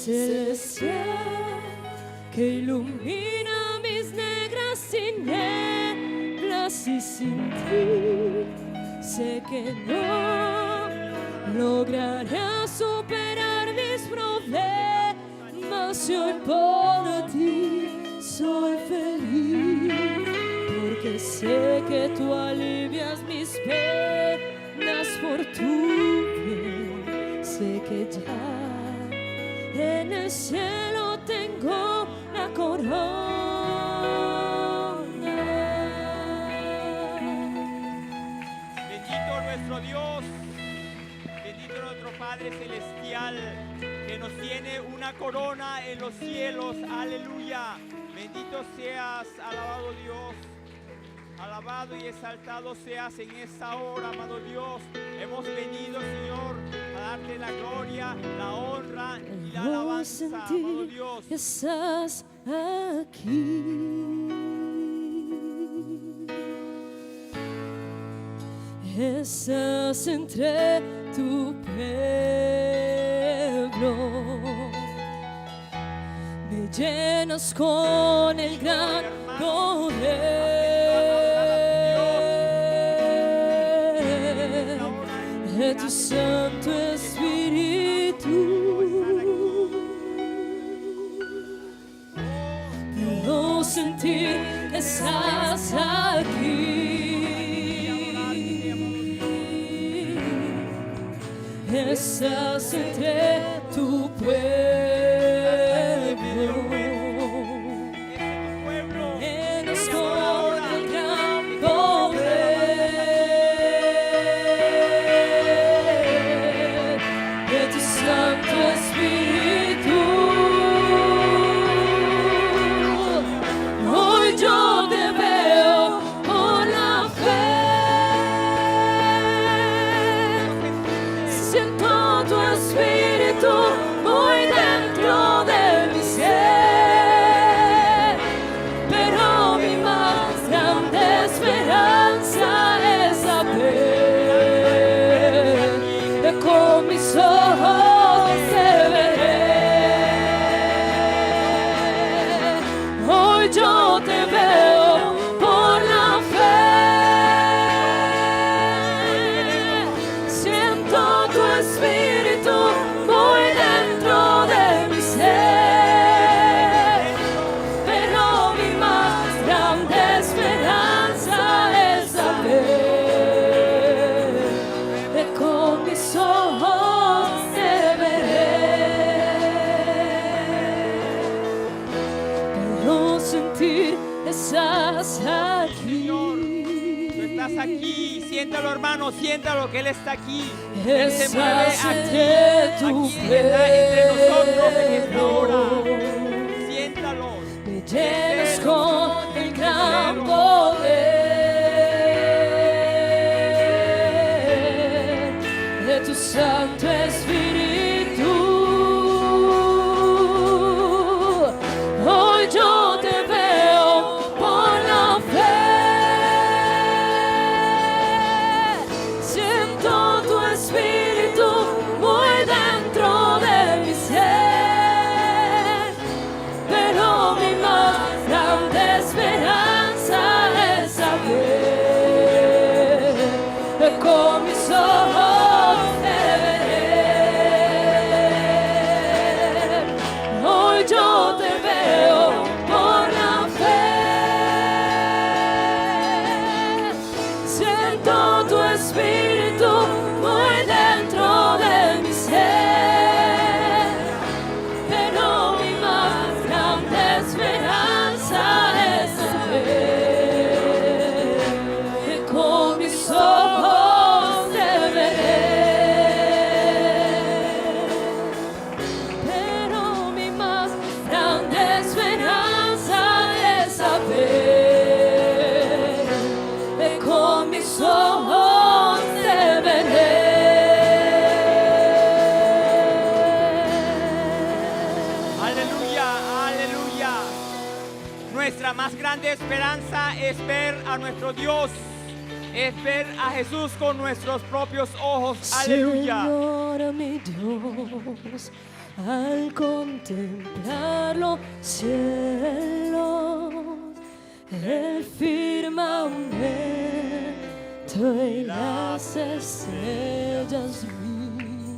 celestial que ilumina mis negras tinieblas, y sin ti sé que no lograré superar mis problemas. Y hoy por ti soy feliz, porque sé que tú alivias mis penas por tu bien. Sé que ya en el cielo tengo la corona. Bendito nuestro Dios, bendito nuestro Padre Celestial, que nos tiene una corona en los cielos. Aleluya. Bendito seas, alabado Dios. Alabado y exaltado seas en esta hora, amado Dios. Hemos venido, Señor, a darte la gloria, la honra y la alabanza, amado Dios. Estás aquí. Estás entre tu pueblo. Me llenas con el gran poder de tu Santo Espíritu. Puedo sentir que estás aquí. Estás entre tu pueblo. Llenos con el gran poder de tu Santo Espíritu. Hoy yo te veo por la fe. Siento tu Espíritu muy dentro de mi ser, pero mi más grande esperanza es saber que con mis ojos te veré. Hoy yo te veo por la fe. Siento tu Espíritu muy dentro de mi ser, pero mi más grande esperanza es saber que con mis ojos te veré. Puedo sentir que estás aquí. Tú estás aquí, siéntalo, hermano, siéntalo que Él está aquí. Él se mueve Estás aquí, entre tu aquí está entre nosotros en esta hora. pueblo. Siéntalo. Me llenas con el gran poder de tu Santo Espíritu. Hoy yo te veo por la fe. Siento tu Espíritu muy dentro de mi ser, pero mi más grande esperanza es saber que con mis ojos te veré. Hoy yo te veo por la fe. Siento tu Espíritu muy dentro de mi ser, pero mi más grande esperanza es saber que con mis ojos te veré. Pero mi más grande esperanza es saber que con mis ojos te veré. Aleluya, aleluya. Nuestra más grande esperanza es ver a nuestro Dios es ver a Jesús con nuestros propios ojos. Aleluya. Señor mi Dios, al contemplar los cielos, el firmamento y las estrellas vi,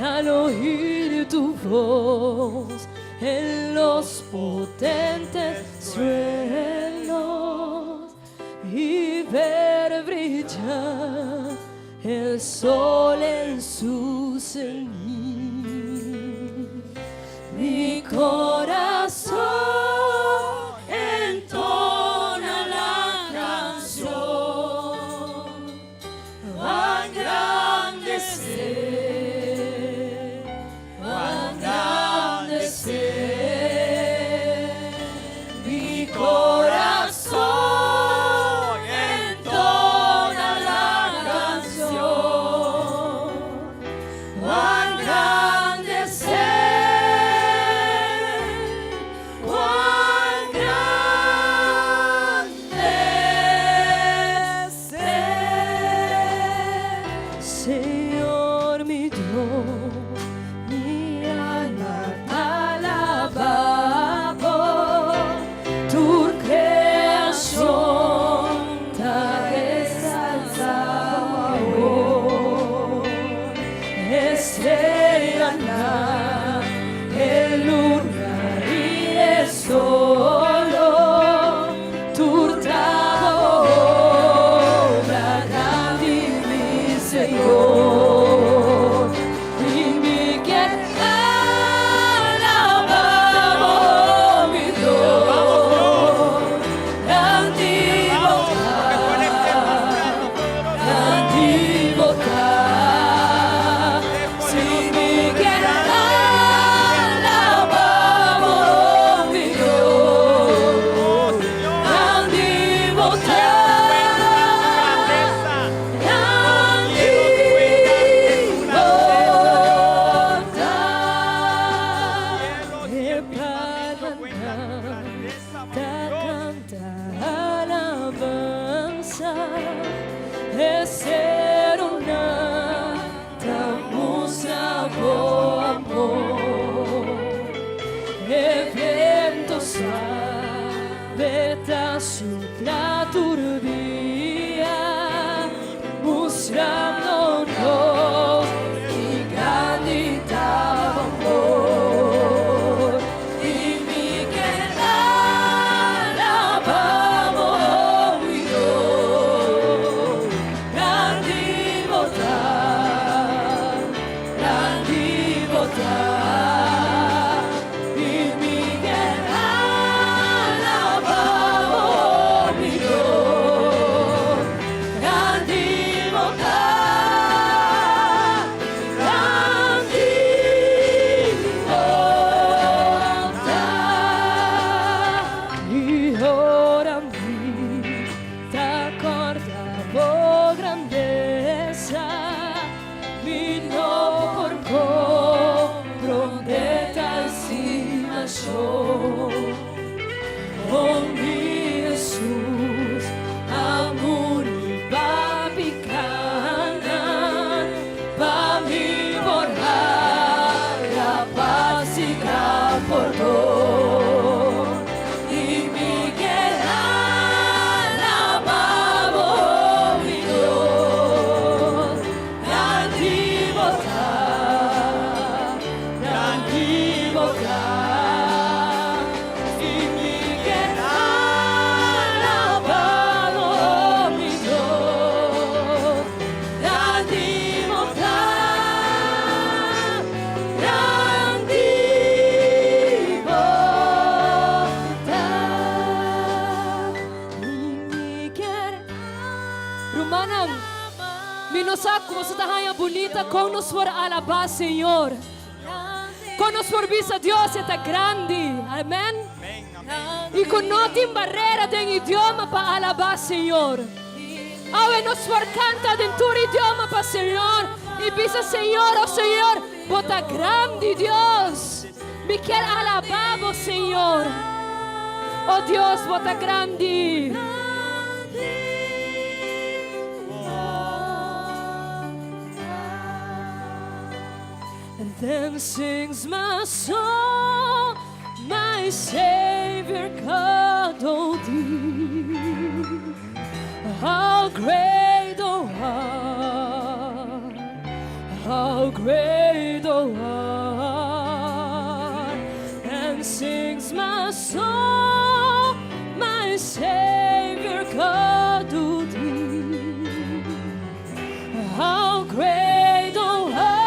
al oír tu voz en los potentes truenos y ver brillar el sol en su cenit, mi corazón entona la canción, va a engrandecer, va a engrandecer, mi corazón entona la canción, va a engrandecer, cuán grande es, Señor mi Dios, mi alma te alaba por tu creación, te exaltaba hoy. Estrella el lugar y el solo tu obra grande mi Señor, y mi que alabamos mi Dios, grande bondad, si mi que alabamos mi Dios, grande bondad. Es ser una música por amor, evento sabeta sulla turbia, mostrándonos mi grandità amor, y mi que alabamos mi Dios, grande bondad, y mi que alabamos mi Dios, grande bondad, grande bondad. Y ora mi te acordavo grandeza, mi no por comprometa encima yo. Oh mi Jesús, amor y papi canan, pa mi borrar la paz y gran perdón, y mi que alabamos mi Dios, grande bondad, y mi que alabamos mi Dios, grande bondad, grande bondad, y mi que Rumanam, minusak como se tahanha bonita con nos for alabar Señor, con nos for bisa Dios está grande, amén. Y con no tem barreira de idioma para alabar Señor. Ahora nos for canta de tu idioma para Señor y bisa Señor, oh Señor, bota grande Dios. Me quer alabar, oh Señor. Oh Dios, bota grande. And then sings my soul, my Savior God, oh thee, how great thou art, how great thou art. And sings my soul, my Savior God, oh thee, how great thou art.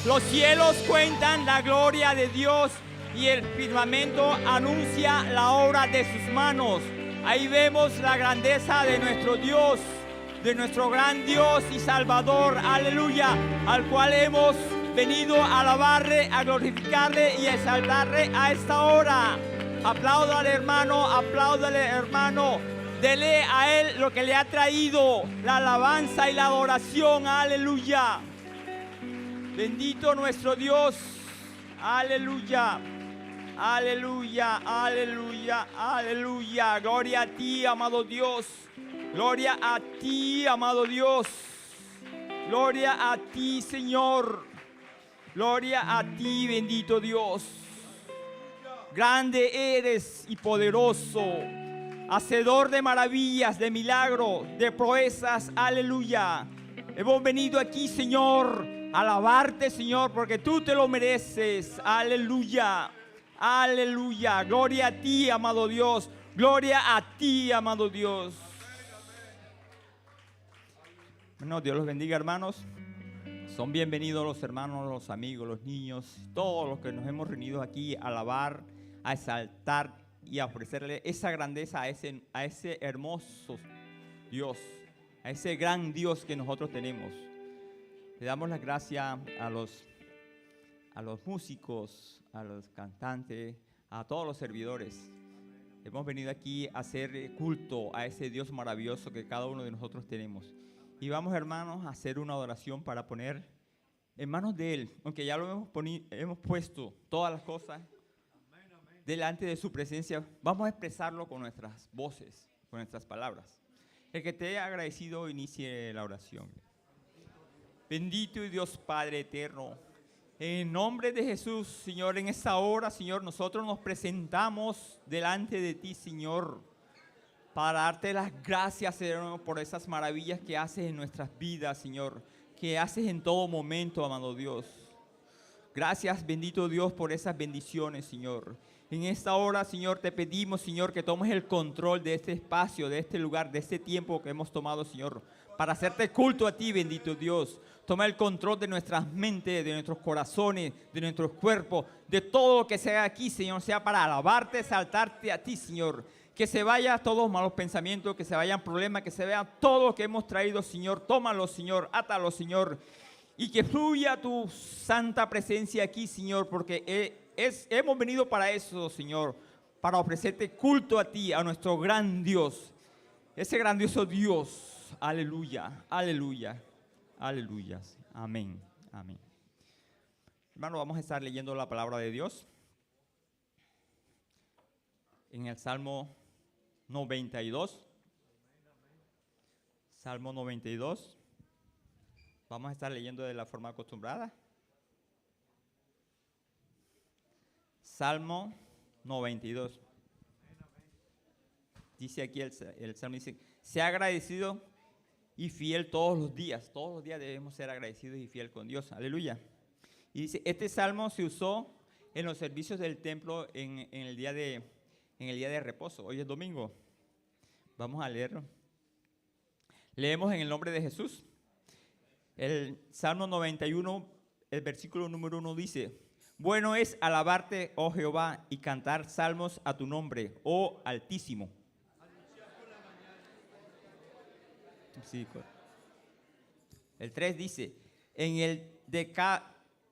Los cielos cuentan la gloria de Dios y el firmamento anuncia la obra de sus manos. Ahí vemos la grandeza de nuestro Dios, de nuestro gran Dios y Salvador, aleluya, al cual hemos venido a alabarle, a glorificarle y a exaltarle a esta hora. Apláudale, hermano, dele a él lo que le ha traído, la alabanza y la adoración, aleluya. Bendito nuestro Dios, aleluya, aleluya, aleluya, aleluya. Gloria a ti, amado Dios. Gloria a ti, amado Dios. Gloria a ti, Señor. Gloria a ti, bendito Dios. Grande eres y poderoso, hacedor de maravillas, de milagros, de proezas, aleluya. Hemos venido aquí, Señor, a alabarte, Señor, porque tú te lo mereces, aleluya, aleluya. Gloria a ti, amado Dios, gloria a ti, amado Dios. Bueno, Dios los bendiga, hermanos. Son bienvenidos los hermanos, los amigos, los niños, todos los que nos hemos reunido aquí a alabar, a exaltar y a ofrecerle esa grandeza a ese hermoso Dios, a ese gran Dios que nosotros tenemos. Le damos las gracias a los músicos, a los cantantes, a todos los servidores. Hemos venido aquí a hacer culto a ese Dios maravilloso que cada uno de nosotros tenemos. Y vamos, hermanos, a hacer una adoración para poner en manos de Él, aunque ya lo hemos puesto todas las cosas delante de su presencia. Vamos a expresarlo con nuestras voces, con nuestras palabras. El que te haya agradecido, inicie la oración. Bendito Dios Padre eterno, en nombre de Jesús, Señor, en esta hora, Señor, nosotros nos presentamos delante de ti, Señor, para darte las gracias, Señor, por esas maravillas que haces en nuestras vidas, Señor, que haces en todo momento, amado Dios. Gracias, bendito Dios, por esas bendiciones, Señor. En esta hora, Señor, te pedimos, Señor, que tomes el control de este espacio, de este lugar, de este tiempo que hemos tomado, Señor, para hacerte culto a ti, bendito Dios. Toma el control de nuestras mentes, de nuestros corazones, de nuestros cuerpos, de todo lo que sea aquí, Señor, sea para alabarte, exaltarte a ti, Señor. Que se vayan todos malos pensamientos, que se vayan problemas, que se vean todo lo que hemos traído, Señor. Tómalo, Señor, átalo, Señor. Y que fluya tu santa presencia aquí, Señor, porque hemos venido para eso, Señor, para ofrecerte culto a ti, a nuestro gran Dios, ese grandioso Dios. Aleluya, aleluya, aleluya. Amén, amén. Hermano, vamos a estar leyendo la palabra de Dios en el Salmo 92. Salmo 92. Vamos a estar leyendo de la forma acostumbrada. Salmo 92. Dice aquí el Salmo, dice, sea agradecido y fiel todos los días. Todos los días debemos ser agradecidos y fiel con Dios. Aleluya. Y dice, este Salmo se usó en los servicios del templo en el día de reposo. Hoy es domingo. Vamos a leerlo. Leemos en el nombre de Jesús. El Salmo 91, el versículo número 1 dice, bueno es alabarte, oh Jehová, y cantar salmos a tu nombre, oh Altísimo. Sí, el 3 dice, en el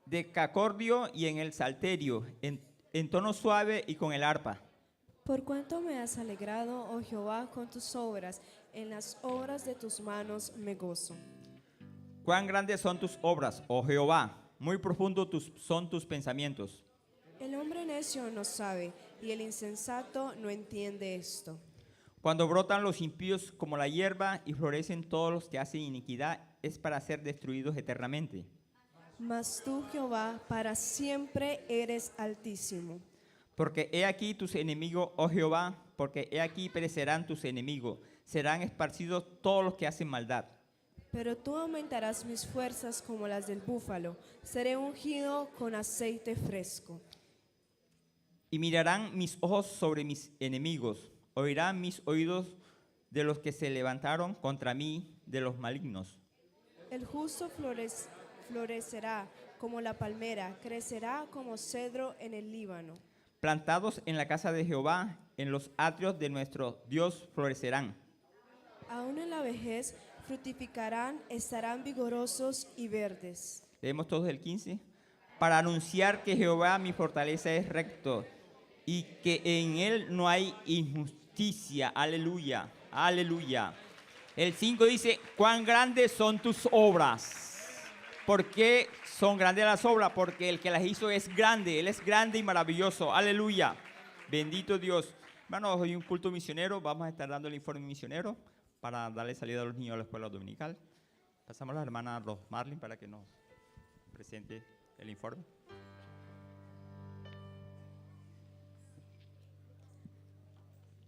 decacordio y en el salterio, en tono suave y con el arpa. Por cuanto me has alegrado, oh Jehová, con tus obras, en las obras de tus manos me gozo. Cuán grandes son tus obras, oh Jehová, muy profundos son tus pensamientos. El hombre necio no sabe, y el insensato no entiende esto. Cuando brotan los impíos como la hierba y florecen todos los que hacen iniquidad, es para ser destruidos eternamente. Mas tú, Jehová, para siempre eres altísimo. Porque he aquí tus enemigos, oh Jehová, porque he aquí perecerán tus enemigos, serán esparcidos todos los que hacen maldad. Pero tú aumentarás mis fuerzas como las del búfalo, seré ungido con aceite fresco. Y mirarán mis ojos sobre mis enemigos, oirán mis oídos de los que se levantaron contra mí, de los malignos. El justo florecerá como la palmera, crecerá como cedro en el Líbano. Plantados en la casa de Jehová, en los atrios de nuestro Dios florecerán. Aún en la vejez fructificarán, estarán vigorosos y verdes. Leemos todos el 15. Para anunciar que Jehová mi fortaleza es recto y que en él no hay injusticia. Aleluya, aleluya. El 5 dice, cuán grandes son tus obras. ¿Por qué son grandes las obras? Porque el que las hizo es grande, él es grande y maravilloso. Aleluya, bendito Dios. Hermanos, hoy un culto misionero, vamos a estar dando el informe misionero para darle salida a los niños a la escuela dominical. Pasamos a la hermana Ros Marlin para que nos presente el informe.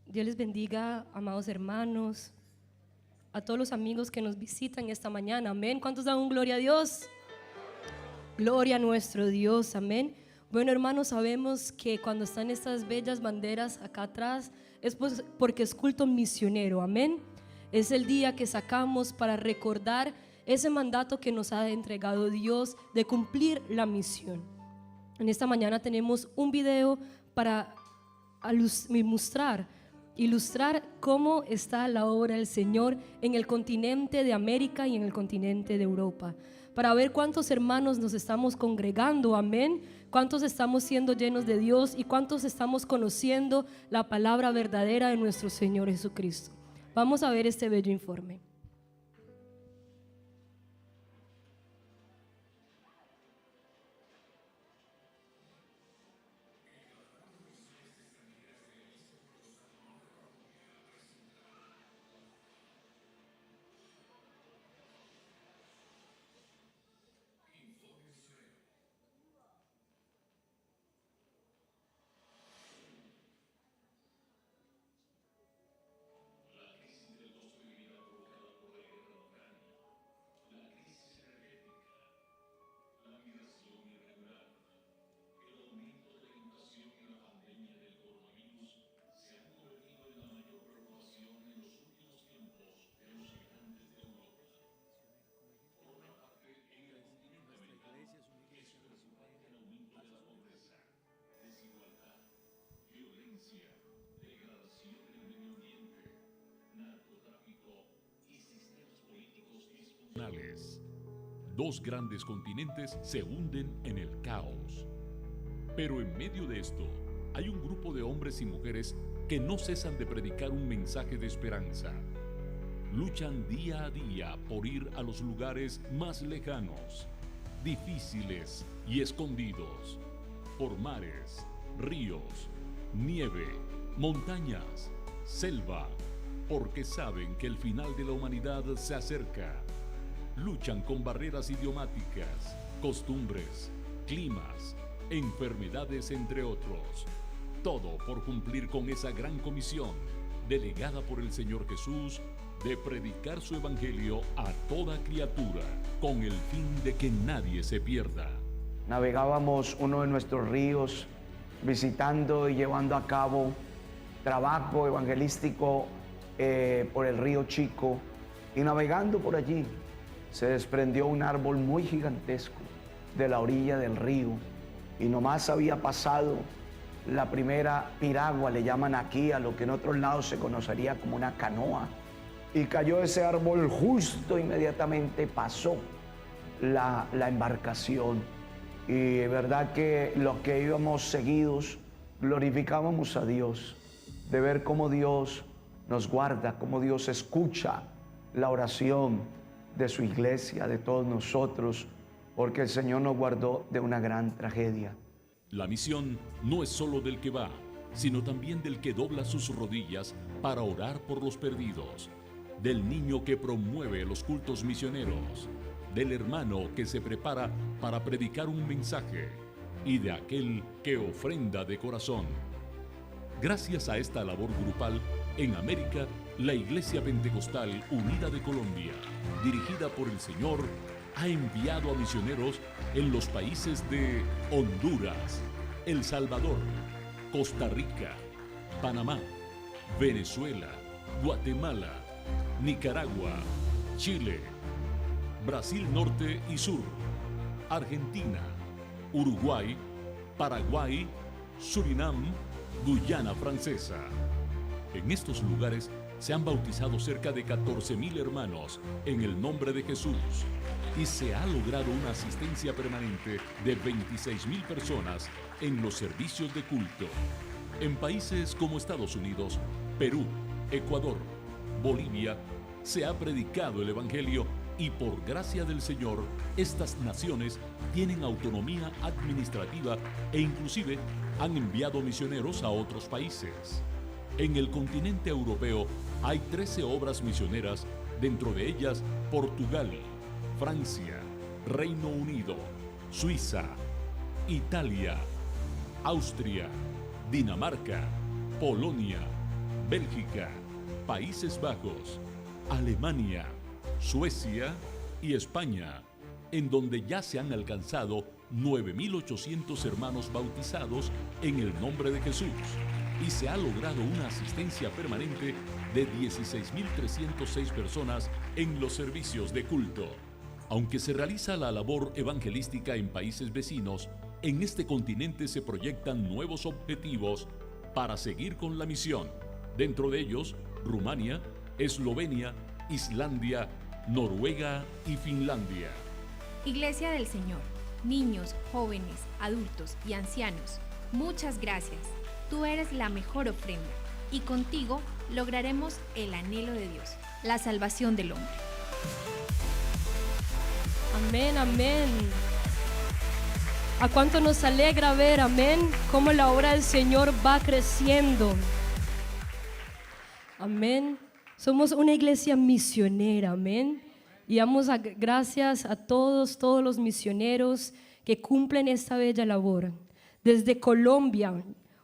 Dios les bendiga, amados hermanos, a todos los amigos que nos visitan esta mañana. Amén. ¿Cuántos dan un gloria a Dios? Gloria a nuestro Dios. Amén. Bueno, hermanos, sabemos que cuando están estas bellas banderas acá atrás es porque es culto misionero. Amén. Es el día que sacamos para recordar ese mandato que nos ha entregado Dios de cumplir la misión. En esta mañana tenemos un video para ilustrar cómo está la obra del Señor en el continente de América y en el continente de Europa, para ver cuántos hermanos nos estamos congregando, amén, cuántos estamos siendo llenos de Dios y cuántos estamos conociendo la palabra verdadera de nuestro Señor Jesucristo. Vamos a ver este bello informe. dos grandes continentes se hunden en el caos. Pero en medio de esto, hay un grupo de hombres y mujeres que no cesan de predicar un mensaje de esperanza. Luchan día a día por ir a los lugares más lejanos, difíciles y escondidos, por mares, ríos, nieve, montañas, selva, porque saben que el final de la humanidad se acerca. Luchan con barreras idiomáticas, costumbres, climas, enfermedades, entre otros. Todo por cumplir con esa gran comisión delegada por el Señor Jesús de predicar su evangelio a toda criatura, con el fin de que nadie se pierda. Navegábamos uno de nuestros ríos visitando y llevando a cabo trabajo evangelístico por el río Chico, y navegando por allí se desprendió un árbol muy gigantesco de la orilla del río, y nomás había pasado la primera piragua, le llaman aquí, a lo que en otros lados se conocería como una canoa, y cayó ese árbol justo inmediatamente pasó la embarcación. Y es verdad que los que íbamos seguidos glorificábamos a Dios, de ver cómo Dios nos guarda, cómo Dios escucha la oración de su iglesia, de todos nosotros, porque el Señor nos guardó de una gran tragedia. La misión no es solo del que va, sino también del que dobla sus rodillas para orar por los perdidos, del niño que promueve los cultos misioneros, del hermano que se prepara para predicar un mensaje y de aquel que ofrenda de corazón. Gracias a esta labor grupal, en América, la Iglesia Pentecostal Unida de Colombia, dirigida por el Señor, ha enviado a misioneros en los países de Honduras, El Salvador, Costa Rica, Panamá, Venezuela, Guatemala, Nicaragua, Chile, Brasil Norte y Sur, Argentina, Uruguay, Paraguay, Surinam, Guyana Francesa. En estos lugares se han bautizado cerca de 14,000 hermanos en el nombre de Jesús, y se ha logrado una asistencia permanente de 26,000 personas en los servicios de culto. En países como Estados Unidos, Perú, Ecuador, Bolivia, se ha predicado el Evangelio, y por gracia del Señor, estas naciones tienen autonomía administrativa e inclusive han enviado misioneros a otros países. En el continente europeo hay 13 obras misioneras, dentro de ellas Portugal, Francia, Reino Unido, Suiza, Italia, Austria, Dinamarca, Polonia, Bélgica, Países Bajos, Alemania, Suecia y España, en donde ya se han alcanzado 9,800 hermanos bautizados en el nombre de Jesús, y se ha logrado una asistencia permanente de 16,306 personas en los servicios de culto. Aunque se realiza la labor evangelística en países vecinos, en este continente se proyectan nuevos objetivos para seguir con la misión. Dentro de ellos, Rumania, Eslovenia, Islandia, Noruega y Finlandia. Iglesia del Señor, niños, jóvenes, adultos y ancianos, muchas gracias. Tú eres la mejor ofrenda, y contigo lograremos el anhelo de Dios, la salvación del hombre. Amén, amén. ¿A cuánto nos alegra ver, amén, cómo la obra del Señor va creciendo? Amén. Somos una iglesia misionera, amén. Y damos gracias a todos los misioneros que cumplen esta bella labor. Desde Colombia,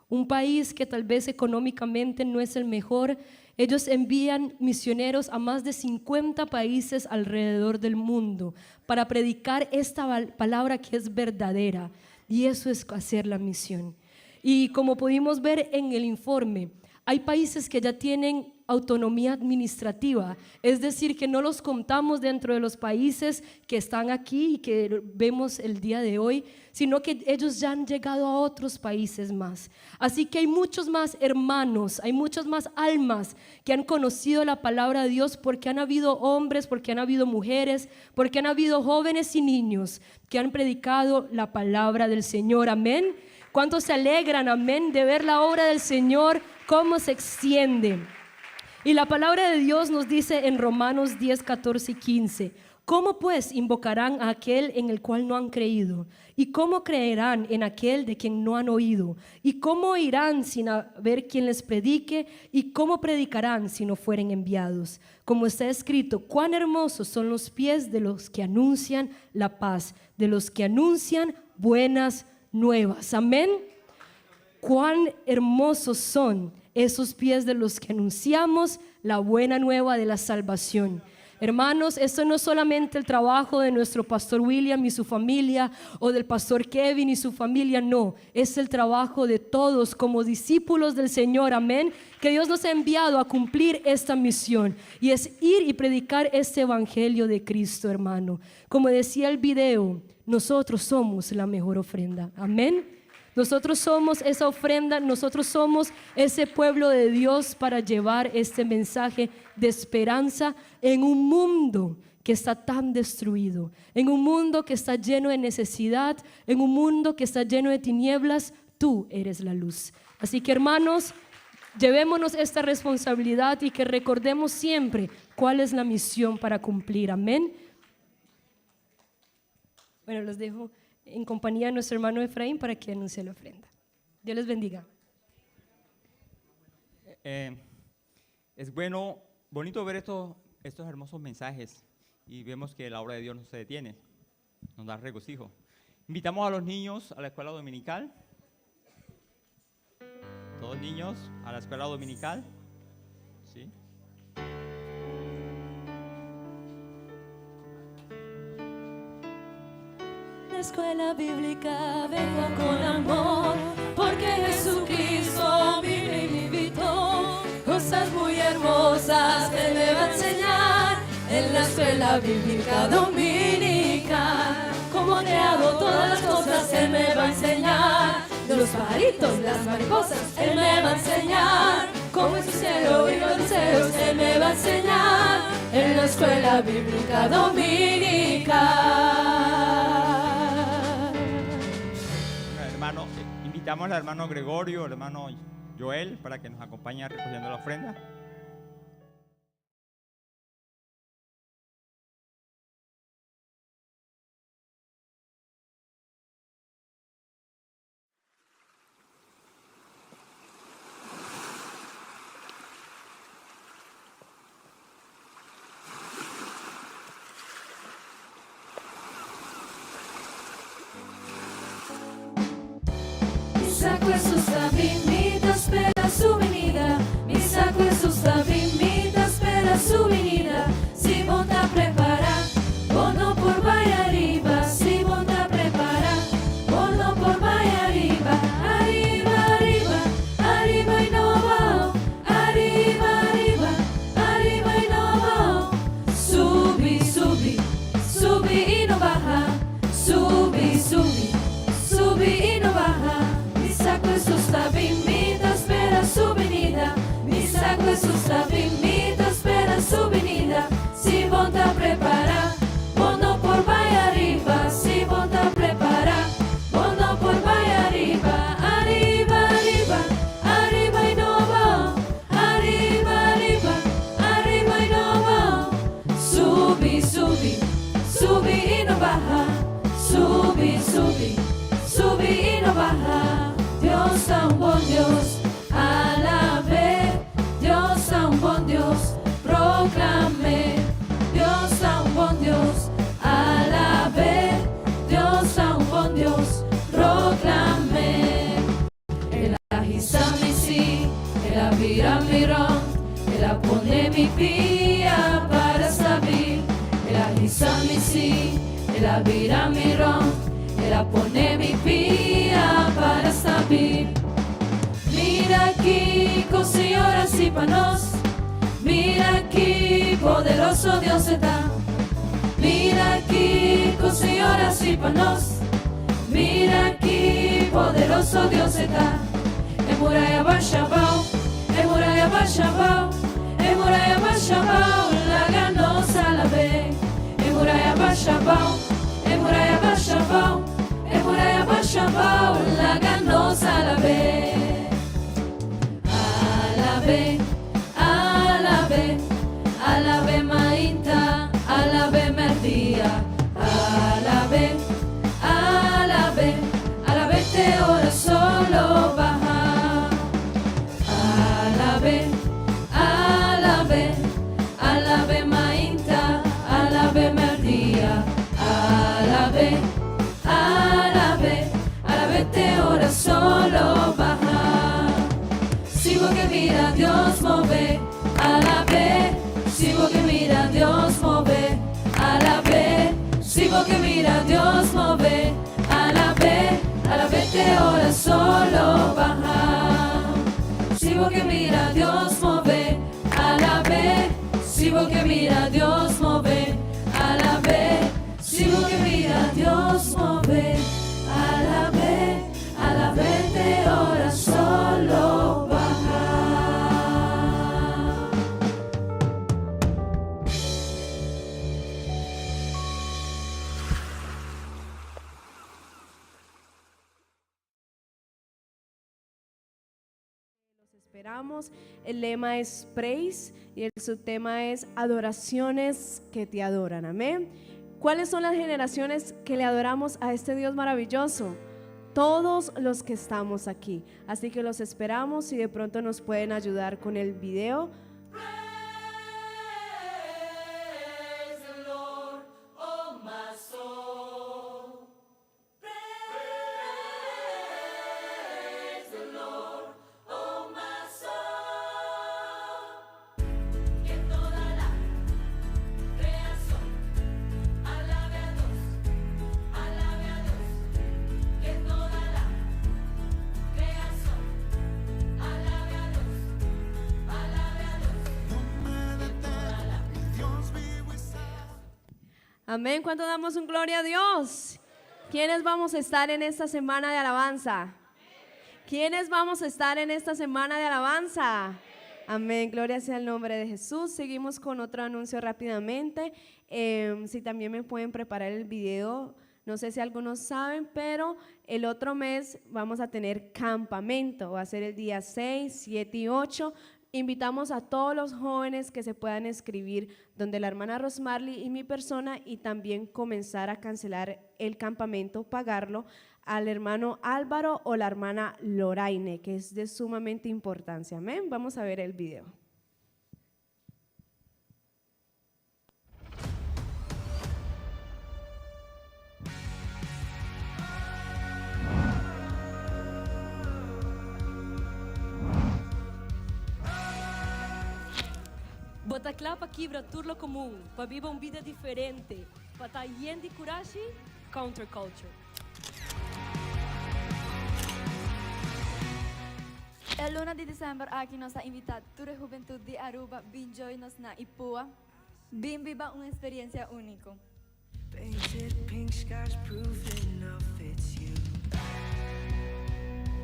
un país que tal vez económicamente no es el mejor, ellos envían misioneros a más de 50 países alrededor del mundo para predicar esta palabra que es verdadera, y eso es hacer la misión. Y como pudimos ver en el informe, hay países que ya tienen autonomía administrativa, es decir, que no los contamos dentro de los países que están aquí y que vemos el día de hoy, sino que ellos ya han llegado a otros países más. Así que hay muchos más hermanos, hay muchas más almas que han conocido la palabra de Dios, porque han habido hombres, porque han habido mujeres, porque han habido jóvenes y niños que han predicado la palabra del Señor. Amén. ¿Cuántos se alegran, amén, de ver la obra del Señor, cómo se extiende? Y la palabra de Dios nos dice en Romanos 10, 14 y 15, ¿cómo pues invocarán a aquel en el cual no han creído? ¿Y cómo creerán en aquel de quien no han oído? ¿Y cómo oirán sin haber quien les predique? ¿Y cómo predicarán si no fueren enviados? Como está escrito, cuán hermosos son los pies de los que anuncian la paz, de los que anuncian buenas nuevas. Amén. Cuán hermosos son esos pies de los que anunciamos la buena nueva de la salvación. Hermanos, esto no es solamente el trabajo de nuestro pastor William y su familia, o del pastor Kevin y su familia, no, es el trabajo de todos como discípulos del Señor, amén, que Dios nos ha enviado a cumplir esta misión, y es ir y predicar este evangelio de Cristo, hermano. Como decía el video, nosotros somos la mejor ofrenda, amén. Nosotros somos esa ofrenda, nosotros somos ese pueblo de Dios para llevar este mensaje de esperanza en un mundo que está tan destruido, en un mundo que está lleno de necesidad, en un mundo que está lleno de tinieblas. Tú eres la luz. Así que, hermanos, llevémonos esta responsabilidad y que recordemos siempre cuál es la misión para cumplir. Amén. Bueno, los dejo en compañía de nuestro hermano Efraín para que anuncie la ofrenda. Dios les bendiga. Es bonito ver estos hermosos mensajes, y vemos que la obra de Dios no se detiene, nos da regocijo. Invitamos a los niños a la escuela dominical. Todos niños a la escuela dominical. ¿Sí? La escuela bíblica vengo con amor, porque Jesucristo vive y me invitó. Cosas muy hermosas Él me va a enseñar en la escuela bíblica dominical. Cómo ha creado todas las cosas Él me va a enseñar. De los pajaritos, las mariposas Él me va a enseñar. Cómo es el cielo y los cielos Él me va a enseñar en la escuela bíblica dominical. Invitamos al hermano Gregorio, al hermano Joel, para que nos acompañe recogiendo la ofrenda. Saco Jesús invita, espera su venida. Mi saco Jesús invita, espera su venida. Si volta a preparar, bono por vaya arriba. Si volta a preparar, bono por vaya arriba. Arriba, arriba, arriba y no bajo. Arriba, arriba, arriba y no bajo. Subi, subi, subi y no baja. Subi, subi, subi y no baja. Mi saco Jesús invita, espera su venida. Mi saco Jesús invita, espera su venida. Si volta a preparar, bono por vaya arriba. Si volta a preparar, bono por vaya arriba. Arriba, arriba, arriba y no bajo. Arriba, arriba, arriba y no bajo. Subi, subi, subi y no baja. Subi, subi, subi y no baja. Dios tan buen Dios, alabé. Dios tan buen Dios, proclamé. Dios tan buen Dios, alabé. Dios tan buen Dios, proclamé. El ahisami el avira mirón, el apone mi pía para saber. El ahisami el avira mirón, el apone mi pía para saber. Mira aquí, señoras y panos, poderoso Dios está. Mira aquí con señoras y panos. Mira aquí, poderoso Dios está. En muralla Bashabao, en muralla Bashabao, en muralla Bashabao, la ganosa la ve. En muralla Bashabao, en muralla Bashabao, en muralla Bashabao, la ganosa la ve. Alabe, alabe, alabe mainta, alabe merdía, alabe, alabe, alabe te ora solo baja. Alabe, alabe, alabe mainta, alabe merdía, alabe, alabe, alabe te ora solo baja. Si vos que mira Dios move, alabe, si vos que mira Dios move, alabe, si vos que mira Dios move, alabe, alabe te ora solo baja. Si vos que mira Dios move, alabe, si vos que mira Dios move, alabe, si vos que mira Dios move, alabe, alabe te ora solo baja. Esperamos. El lema es Praise y el subtema es Adoraciones que te adoran. Amén. ¿Cuáles son las generaciones que le adoramos a este Dios maravilloso? Todos los que estamos aquí. Así que los esperamos y de pronto nos pueden ayudar con el video. Amén. ¿Cuánto damos un gloria a Dios? ¿Quiénes vamos a estar en esta semana de alabanza? ¿Quiénes vamos a estar en esta semana de alabanza? Amén. Gloria sea el nombre de Jesús. Seguimos con otro anuncio rápidamente. Si también me pueden preparar el video. No sé si algunos saben, pero el otro mes vamos a tener campamento. Va a ser el día 6, 7 y 8. Invitamos a todos los jóvenes que se puedan inscribir donde la hermana Rosmarly y mi persona, y también comenzar a cancelar el campamento, pagarlo al hermano Álvaro o la hermana Loraine, que es de sumamente importancia. Amén. Vamos a ver el video. Bota clapa quebra turlo comum, para viver uma vida diferente, para estar yen de coragem, counterculture. El 1 de December aqui nos ha invitado toda a juventude de Aruba bin join-nos na Ipua. Bin viva uma experiência única. Painted pink skies, proof enough it's you.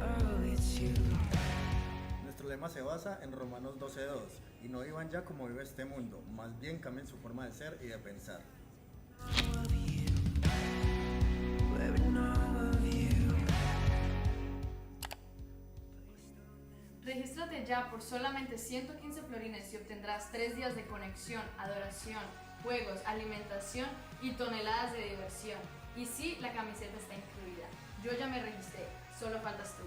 Oh, it's you. Nuestro lema se basa en Romanos 12:2, y no vivan ya como vive este mundo, más bien cambien su forma de ser y de pensar. Regístrate ya por solamente 115 florines y obtendrás 3 días de conexión, adoración, juegos, alimentación y toneladas de diversión. Y sí, la camiseta está incluida. Yo ya me registré, solo faltas tú.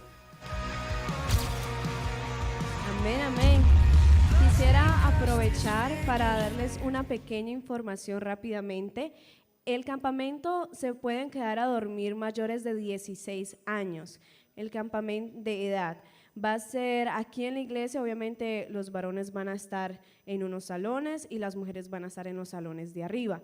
Amén, amén. Quisiera aprovechar para darles una pequeña información rápidamente. El campamento se pueden quedar a dormir mayores de 16 años, el campamento de edad. Va a ser aquí en la iglesia, obviamente los varones van a estar en unos salones y las mujeres van a estar en los salones de arriba.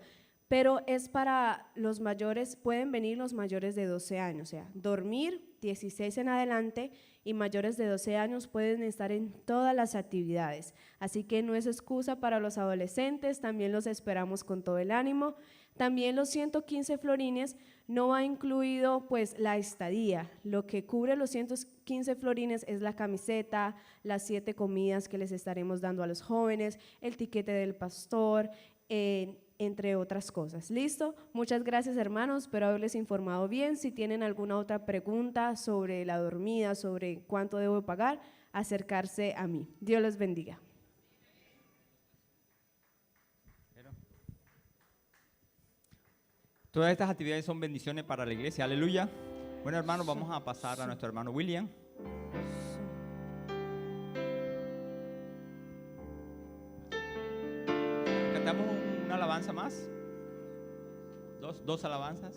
Pero es para los mayores, pueden venir los mayores de 12 años, o sea, dormir 16 en adelante y mayores de 12 años pueden estar en todas las actividades. Así que no es excusa para los adolescentes, también los esperamos con todo el ánimo. También los 115 florines no va incluido pues la estadía. Lo que cubre los 115 florines es la camiseta, las 7 comidas que les estaremos dando a los jóvenes, el tiquete del pastor, entre otras cosas. ¿Listo? Muchas gracias, hermanos, espero haberles informado bien. Si tienen alguna otra pregunta sobre la dormida, sobre cuánto debo pagar, acercarse a mí. Dios los bendiga. Todas estas actividades son bendiciones para la iglesia, aleluya. Bueno, hermanos, vamos a pasar a nuestro hermano William. Cantamos una alabanza más. Dos alabanzas.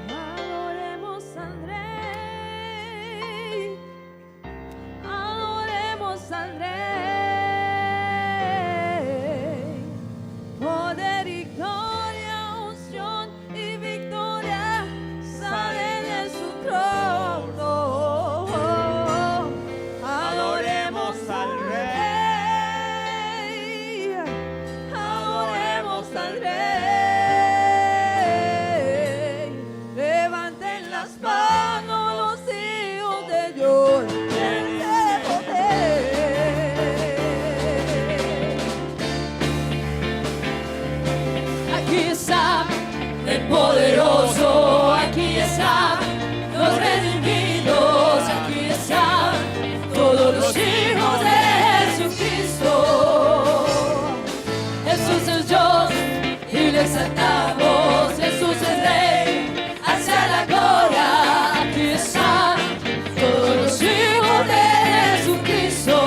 Adoremos al Rey, adoremos al Rey. Poder y gloria, unción y victoria salen de su trono. Adoremos al Rey, adoremos al Rey. Levanten las manos los hijos de Dios. Aquí está el poderoso, aquí está los redimidos, aquí están todos los hijos de Jesucristo. Jesús es Dios y le exaltamos, Jesús es Rey, hacia la gloria. Aquí están todos los hijos de Jesucristo.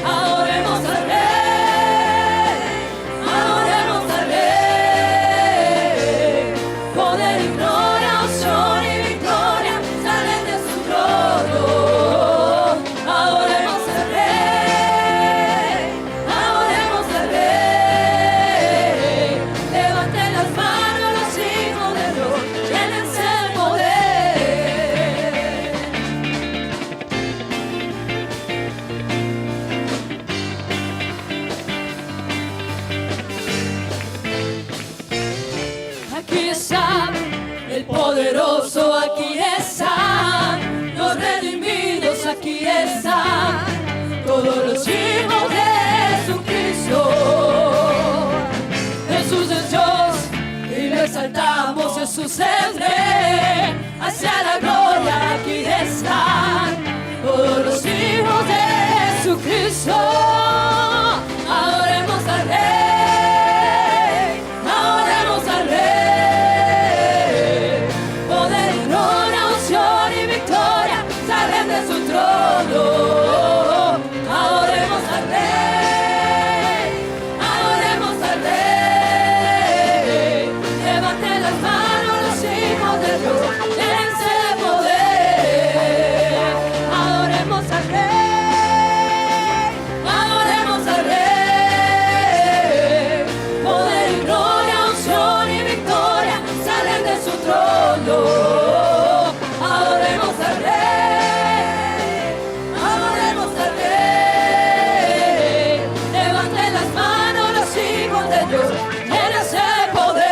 Adoremos al Rey, adoremos al Rey. Poder y gloria, unción y victoria salen de su trono. Adoremos al Rey, adoremos al Rey. Levanten las manos los hijos de Dios, llénense el poder. Aquí está el poderoso, aquí están los redimidos, aquí están todos los hijos de Jesucristo. Jesús es Dios y le exaltamos, Jesús es Rey, hacia la gloria. Aquí están todos los hijos de Jesucristo. Adoremos al Rey, adoremos al Rey. Poder y gloria, unción y victoria salen de su trono. Adoremos al Rey, adoremos al Rey. Levanten las manos los hijos de Dios, llénense de poder. Adoremos al Rey, adoremos al Rey. Poder y gloria, unción y victoria salen de su trono. Adoremos al Rey, adoremos al Rey. Levanten las manos los hijos de Dios, llénense de poder.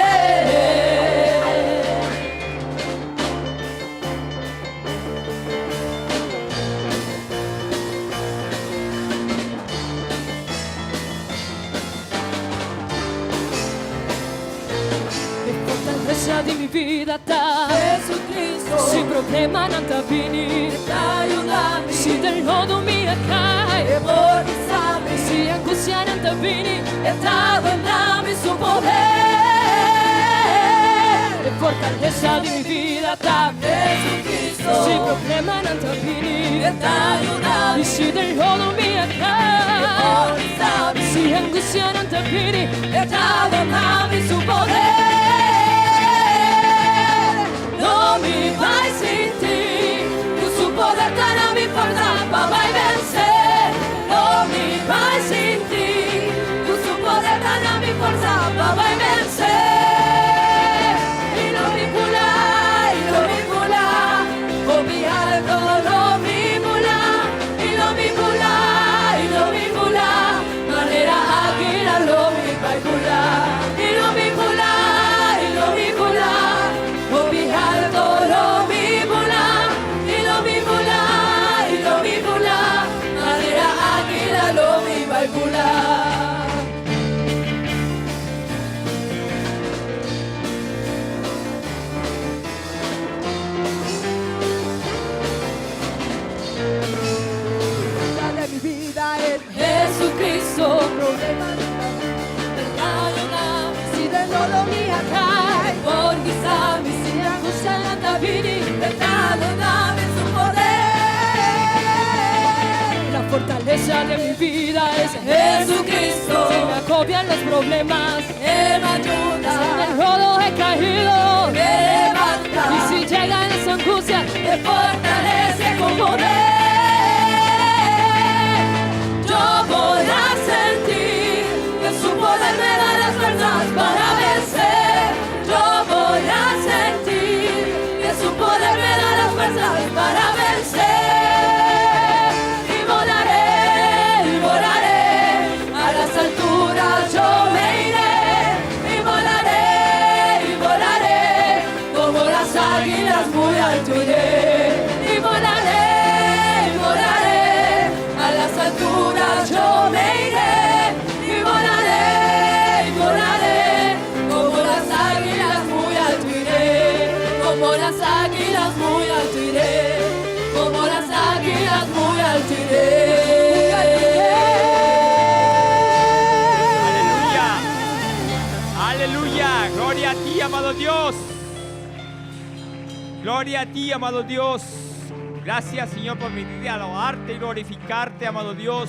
E fortaleza di mia vita ta Gesù Cristo, si problema non t'avvini, aiutami, si del nodo mi accai, e poi sabi, si angustia non t'avvini, e t'avvendami su potere. E fortaleza di mia vita ta Gesù Cristo, si problema non t'avvini, e aiutami, si del nodo mi accai, e poi sabi, si angustia non t'avvini, e t'avvendami su potere. No mi vai sin ti, con su poder tan mi fuerza vai vencer. No mi vai sin ti, con su poder tan mi fuerza vai vencer. Y no vincular ganancia de mi vida es Jesucristo. Si me agobian los problemas, Él me ayuda. si en el rodo he caído, Me levanta. y si llegan las angustias, Me fortalece con poder. Yo voy a sentir que su poder me da las fuerzas para vencer. Yo voy a sentir que su poder me da las fuerzas para vencer. Y volaré a las alturas yo me iré. Y volaré como las águilas muy alto iré. Y volaré a las alturas yo me iré. Y volaré como las águilas muy alto iré. Como las águilas muy alto iré. Como las águilas muy alto iré. Aleluya. Aleluya. Gloria a ti, amado Dios. Gloria a ti, amado Dios. Gracias, Señor, por venir a alabarte y glorificarte, amado Dios.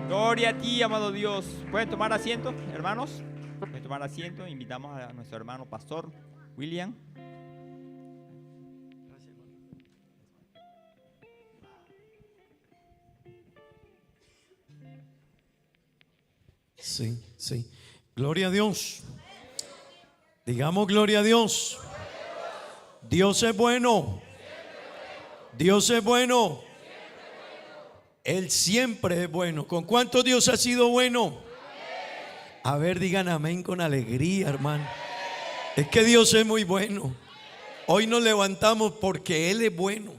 Gloria a ti, amado Dios. ¿Pueden tomar asiento, hermanos? Pueden tomar asiento. Invitamos a nuestro hermano pastor, William. Sí, sí. Gloria a Dios. Digamos gloria a Dios. Dios es bueno. Dios es bueno. Él siempre es bueno. ¿Con cuánto Dios ha sido bueno? A ver, digan amén con alegría, hermano. Es que Dios es muy bueno. Hoy nos levantamos porque Él es bueno.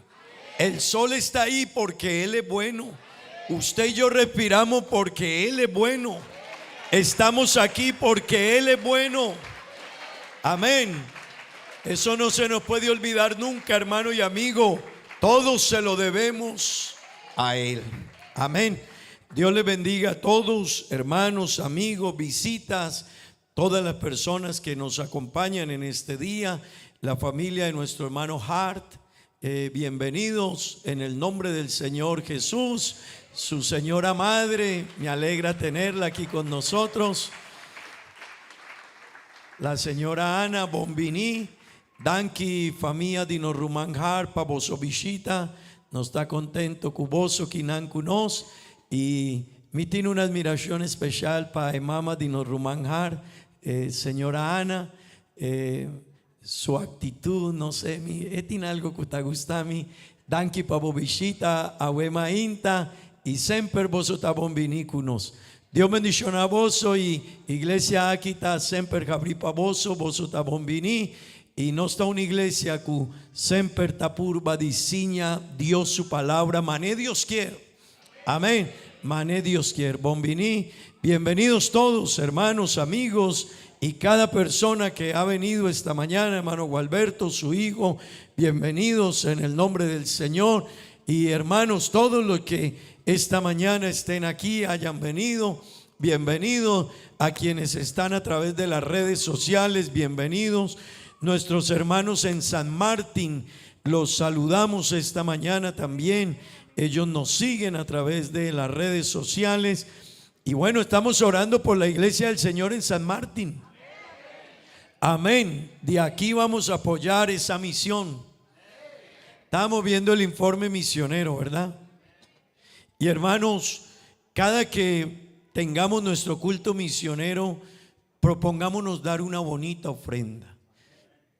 El sol está ahí porque Él es bueno. Usted y yo respiramos porque Él es bueno. Estamos aquí porque Él es bueno. Amén. Eso no se nos puede olvidar nunca, hermano y amigo. Todos se lo debemos a Él. Amén. Dios les bendiga a todos, hermanos, amigos, visitas, todas las personas que nos acompañan en este día, la familia de nuestro hermano Hart. Bienvenidos en el nombre del Señor Jesús. Su señora madre, me alegra tenerla aquí con nosotros. La señora Ana Bombini, Danki familia di Norruman Harpa, Boso Visita, nos está contento, Cuboso, Kinan Kunos, y me tiene una admiración especial para mamá di Norruman Har, señora Ana, su actitud, no sé, tiene algo que te gusta a mí, Danki pa Visita, Awema Inta, y sempre Boso ta Bombini Kunos. Dios bendición a vos y iglesia aquí está sempre abrir para vos ta Bombini. Y no está una iglesia que sempre está purba diseña Dios su palabra, mané Dios quiere. Amén. Mané Dios quiere. Bombini, bienvenidos todos, hermanos, amigos y cada persona que ha venido esta mañana, hermano Gualberto, su hijo, bienvenidos en el nombre del Señor. Y hermanos, todos los que esta mañana estén aquí, hayan venido, bienvenidos a quienes están a través de las redes sociales, bienvenidos. Nuestros hermanos en San Martín, los saludamos esta mañana también. Ellos nos siguen a través de las redes sociales. Y bueno, estamos orando por la iglesia del Señor en San Martín. Amén. De aquí vamos a apoyar esa misión. Estamos viendo el informe misionero, ¿verdad? Y hermanos, cada que tengamos nuestro culto misionero, propongámonos dar una bonita ofrenda.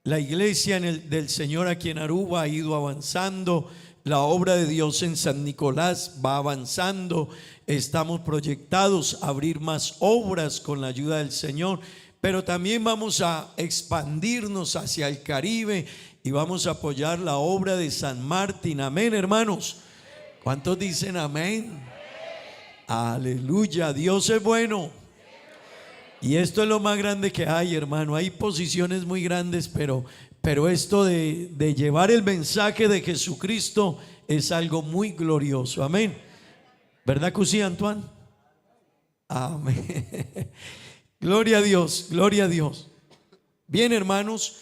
La iglesia del Señor aquí en Aruba ha ido avanzando. La obra de Dios en San Nicolás va avanzando. Estamos proyectados a abrir más obras con la ayuda del Señor. Pero también vamos a expandirnos hacia el Caribe y vamos a apoyar la obra de San Martín. Amén, hermanos. ¿Cuántos dicen amén? Aleluya. Dios es bueno. Y esto es lo más grande que hay, hermano. Hay posiciones muy grandes, pero esto de llevar el mensaje de Jesucristo es algo muy glorioso. Amén. ¿Verdad que sí, Antoine? Amén. Gloria a Dios, gloria a Dios. Bien, hermanos,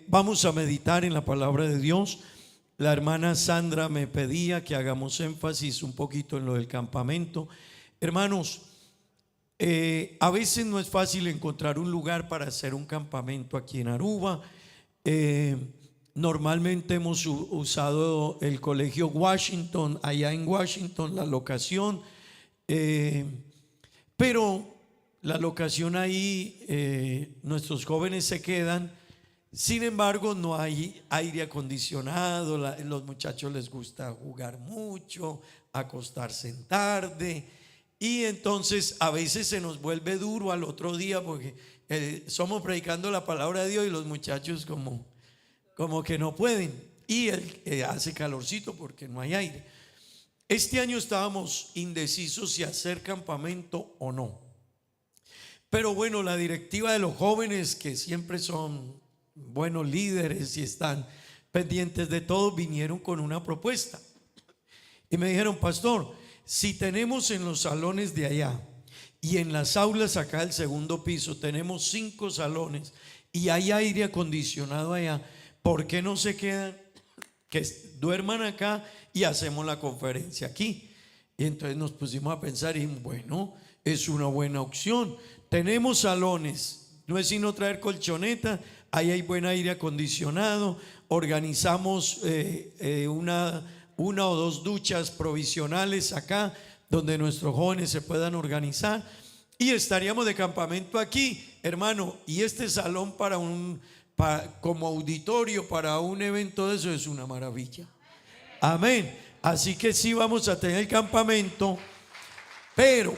vamos a meditar en la palabra de Dios. La hermana Sandra me pedía que hagamos énfasis un poquito en lo del campamento. Hermanos, a veces no es fácil encontrar un lugar para hacer un campamento aquí en Aruba. Normalmente hemos usado el Colegio Washington, allá en Washington, la locación, pero la locación ahí, nuestros jóvenes se quedan. Sin embargo, no hay aire acondicionado, los muchachos les gusta jugar mucho, acostarse en tarde, y entonces a veces se nos vuelve duro al otro día porque somos predicando la palabra de Dios y los muchachos como que no pueden, y hace calorcito porque no hay aire. Este año estábamos indecisos si hacer campamento o no, pero bueno, la directiva de los jóvenes, que siempre son buenos líderes y están pendientes de todo, vinieron con una propuesta y me dijeron: pastor, si tenemos en los salones de allá y en las aulas acá del segundo piso, tenemos 5 salones y hay aire acondicionado allá, ¿por qué no se quedan, que duerman acá y hacemos la conferencia aquí? Y entonces nos pusimos a pensar y bueno, es una buena opción. Tenemos salones, no es sino traer colchoneta, ahí hay buen aire acondicionado, organizamos una o 2 duchas provisionales acá donde nuestros jóvenes se puedan organizar, y estaríamos de campamento aquí, hermano. Y este salón como auditorio para un evento de eso es una maravilla. Amén. Así que sí vamos a tener campamento, pero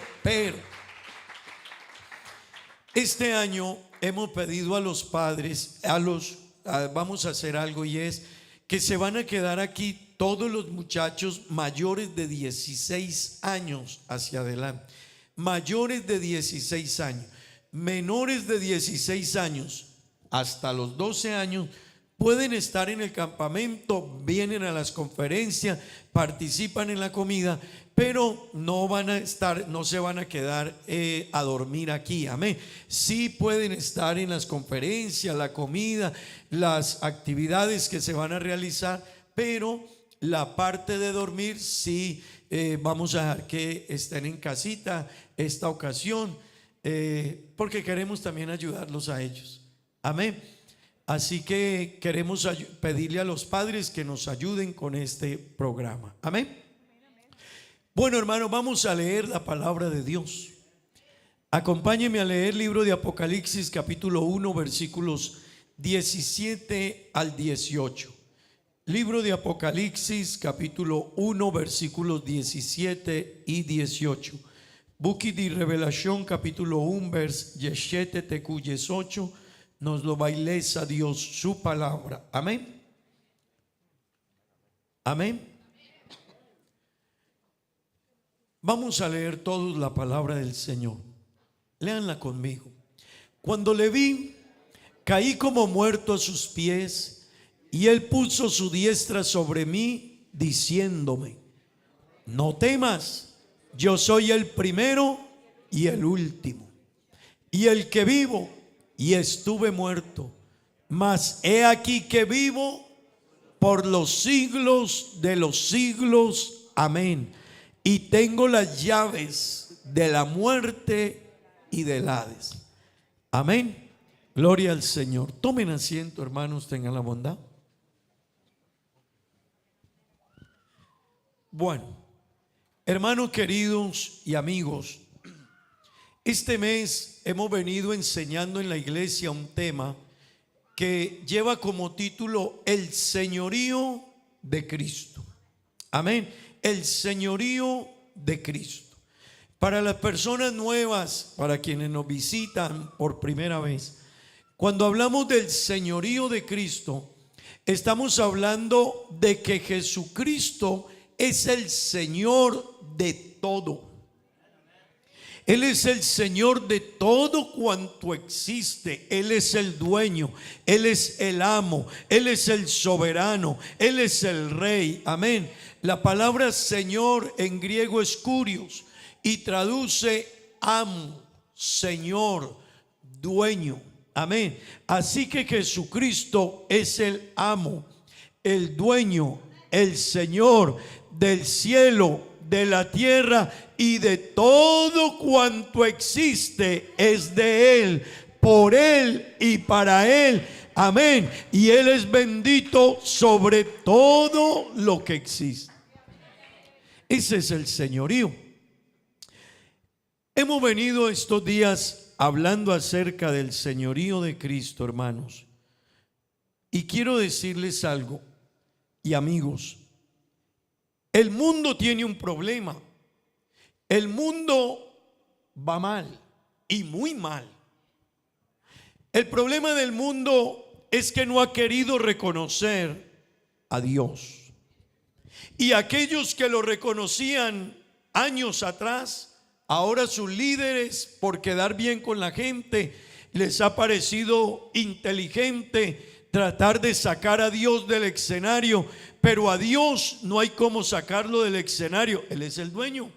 este año hemos pedido a los padres, vamos a hacer algo, y es que se van a quedar aquí todos los muchachos mayores de 16 años hacia adelante. Mayores de 16 años, menores de 16 años hasta los 12 años pueden estar en el campamento, vienen a las conferencias, participan en la comida, pero no se van a quedar a dormir aquí. Amén. Sí pueden estar en las conferencias, la comida, las actividades que se van a realizar, pero la parte de dormir sí vamos a dejar que estén en casita esta ocasión, porque queremos también ayudarlos a ellos. Amén. Así que queremos pedirle a los padres que nos ayuden con este programa. Amén. Bueno, hermano, vamos a leer la palabra de Dios. Acompáñenme a leer el libro de Apocalipsis capítulo 1 versículos 17 al 18. Libro de Apocalipsis capítulo 1 versículos 17 y 18. Buki di Revelación capítulo 1 vers 17 tecu 18. Nos lo baileza Dios su palabra. Amén. Amén. Vamos a leer todos la palabra del Señor. Léanla conmigo. Cuando le vi, caí como muerto a sus pies, y él puso su diestra sobre mí, diciéndome: no temas, yo soy el primero y el último, y el que vivo, y estuve muerto, mas he aquí que vivo por los siglos de los siglos. Amén. Y tengo las llaves de la muerte y del Hades. Amén. Gloria al Señor. Tomen asiento, hermanos, tengan la bondad. Bueno, hermanos queridos y amigos, este mes hemos venido enseñando en la iglesia un tema que lleva como título el señorío de Cristo. Amén. El señorío de Cristo. Para las personas nuevas, para quienes nos visitan por primera vez, cuando hablamos del señorío de Cristo, estamos hablando de que Jesucristo es el Señor de todo. Él es el Señor de todo cuanto existe. Él es el dueño, Él es el amo, Él es el soberano, Él es el rey. Amén. La palabra Señor en griego es kurios y traduce amo, Señor, dueño. Amén. Así que Jesucristo es el amo, el dueño, el Señor del cielo, de la tierra y de todo cuanto existe es de Él, por Él y para Él. Amén. Y Él es bendito sobre todo lo que existe. Ese es el señorío. Hemos venido estos días hablando acerca del señorío de Cristo, hermanos. Y quiero decirles algo, y amigos, el mundo tiene un problema. El mundo va mal, y muy mal. El problema del mundo es que no ha querido reconocer a Dios. Y aquellos que lo reconocían años atrás, ahora sus líderes, por quedar bien con la gente, les ha parecido inteligente tratar de sacar a Dios del escenario, pero a Dios no hay cómo sacarlo del escenario. Él es el dueño.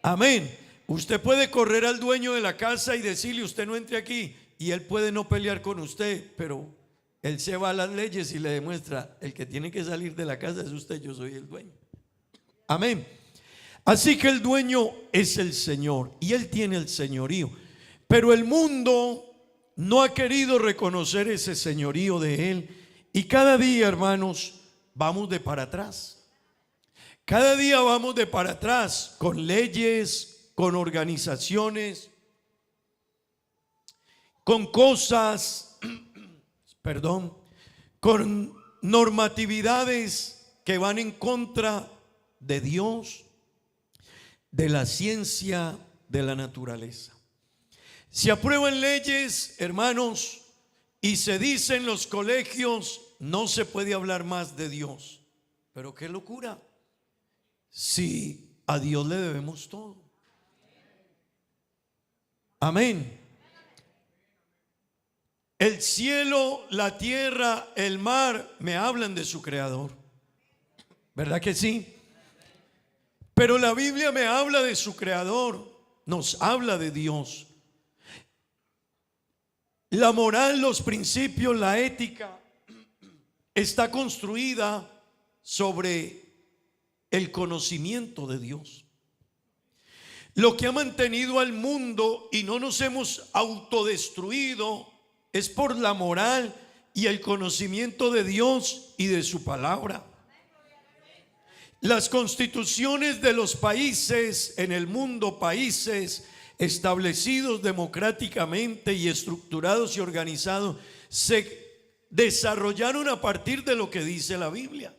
Amén. Usted puede correr al dueño de la casa y decirle: usted no entre aquí, y él puede no pelear con usted, pero él se va a las leyes y le demuestra: el que tiene que salir de la casa es usted, yo soy el dueño. Amén. Así que el dueño es el Señor y Él tiene el señorío. Pero el mundo no ha querido reconocer ese señorío de Él. Y cada día, hermanos, vamos de para atrás. Cada día vamos de para atrás con leyes, con organizaciones, con cosas, con normatividades que van en contra de Dios, de la ciencia, de la naturaleza. Se aprueban leyes, hermanos, y se dice en los colegios: no se puede hablar más de Dios. Pero qué locura, si a Dios le debemos todo. Amén. El cielo, la tierra, el mar me hablan de su creador. ¿Verdad que sí? Pero la Biblia me habla de su creador, nos habla de Dios. La moral, los principios, la ética está construida sobre el conocimiento de Dios. Lo que ha mantenido al mundo y no nos hemos autodestruido es por la moral y el conocimiento de Dios y de su palabra. Las constituciones de los países en el mundo, países establecidos democráticamente y estructurados y organizados, se desarrollaron a partir de lo que dice la Biblia.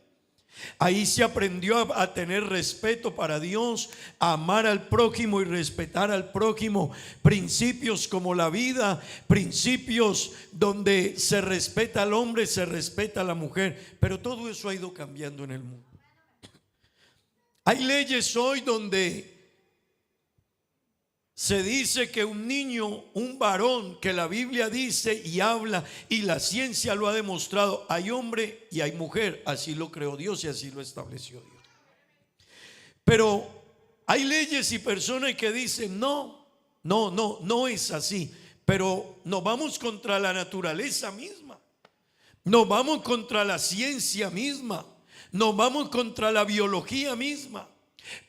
Ahí se aprendió a tener respeto para Dios, a amar al prójimo y respetar al prójimo. Principios como la vida, principios donde se respeta al hombre, se respeta a la mujer. Pero todo eso ha ido cambiando en el mundo. Hay leyes hoy donde se dice que un niño, un varón, que la Biblia dice y habla y la ciencia lo ha demostrado, hay hombre y hay mujer. Así lo creó Dios y así lo estableció Dios. Pero hay leyes y personas que dicen: no es así. Pero nos vamos contra la naturaleza misma, nos vamos contra la ciencia misma, nos vamos contra la biología misma.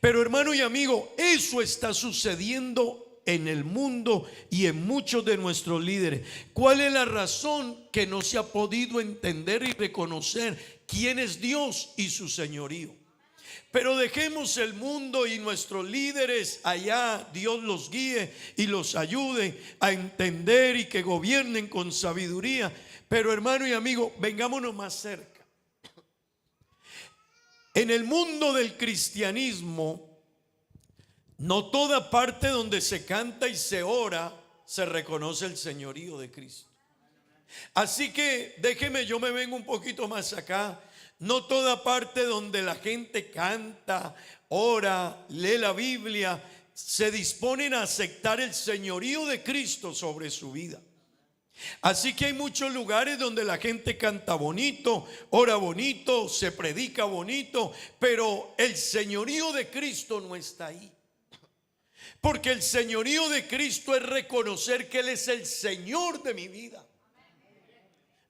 Pero hermano y amigo, eso está sucediendo en el mundo y en muchos de nuestros líderes. ¿Cuál es la razón? Que no se ha podido entender y reconocer quién es Dios y su señorío. Pero dejemos el mundo y nuestros líderes allá, Dios los guíe y los ayude a entender y que gobiernen con sabiduría. Pero hermano y amigo, vengámonos más cerca. En el mundo del cristianismo, no toda parte donde se canta y se ora se reconoce el señorío de Cristo. Así que déjeme, yo me vengo un poquito más acá. No toda parte donde la gente canta, ora, lee la Biblia, se disponen a aceptar el señorío de Cristo sobre su vida. Así que hay muchos lugares donde la gente canta bonito, ora bonito, se predica bonito, pero el señorío de Cristo no está ahí. Porque el señorío de Cristo es reconocer que Él es el Señor de mi vida.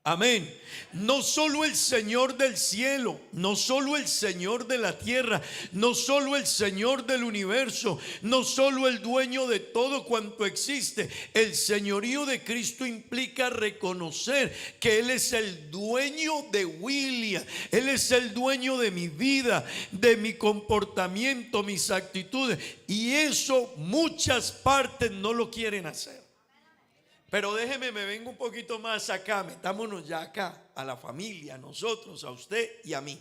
Amén. No solo el Señor del cielo, no solo el Señor de la tierra, no solo el Señor del universo, no solo el dueño de todo cuanto existe. El señorío de Cristo implica reconocer que Él es el dueño de William. Él es el dueño de mi vida, de mi comportamiento, mis actitudes. Y eso muchas partes no lo quieren hacer. Pero déjeme, me vengo un poquito más acá, metámonos ya acá, a la familia, a nosotros, a usted y a mí.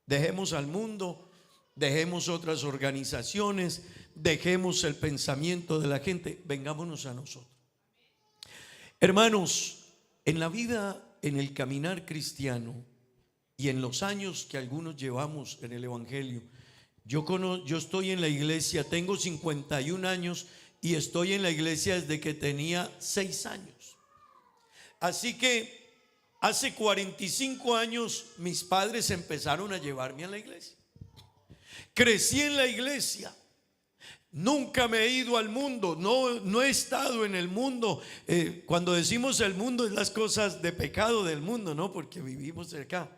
Dejemos al mundo, dejemos otras organizaciones, dejemos el pensamiento de la gente, vengámonos a nosotros. Hermanos, en la vida, en el caminar cristiano y en los años que algunos llevamos en el Evangelio, yo estoy en la iglesia, tengo 51 años y estoy en la iglesia desde que tenía 6 años. Así que hace 45 años mis padres empezaron a llevarme a la iglesia. Crecí en la iglesia. Nunca me he ido al mundo, no he estado en el mundo. Cuando decimos el mundo es las cosas de pecado del mundo, ¿no? Porque vivimos acá.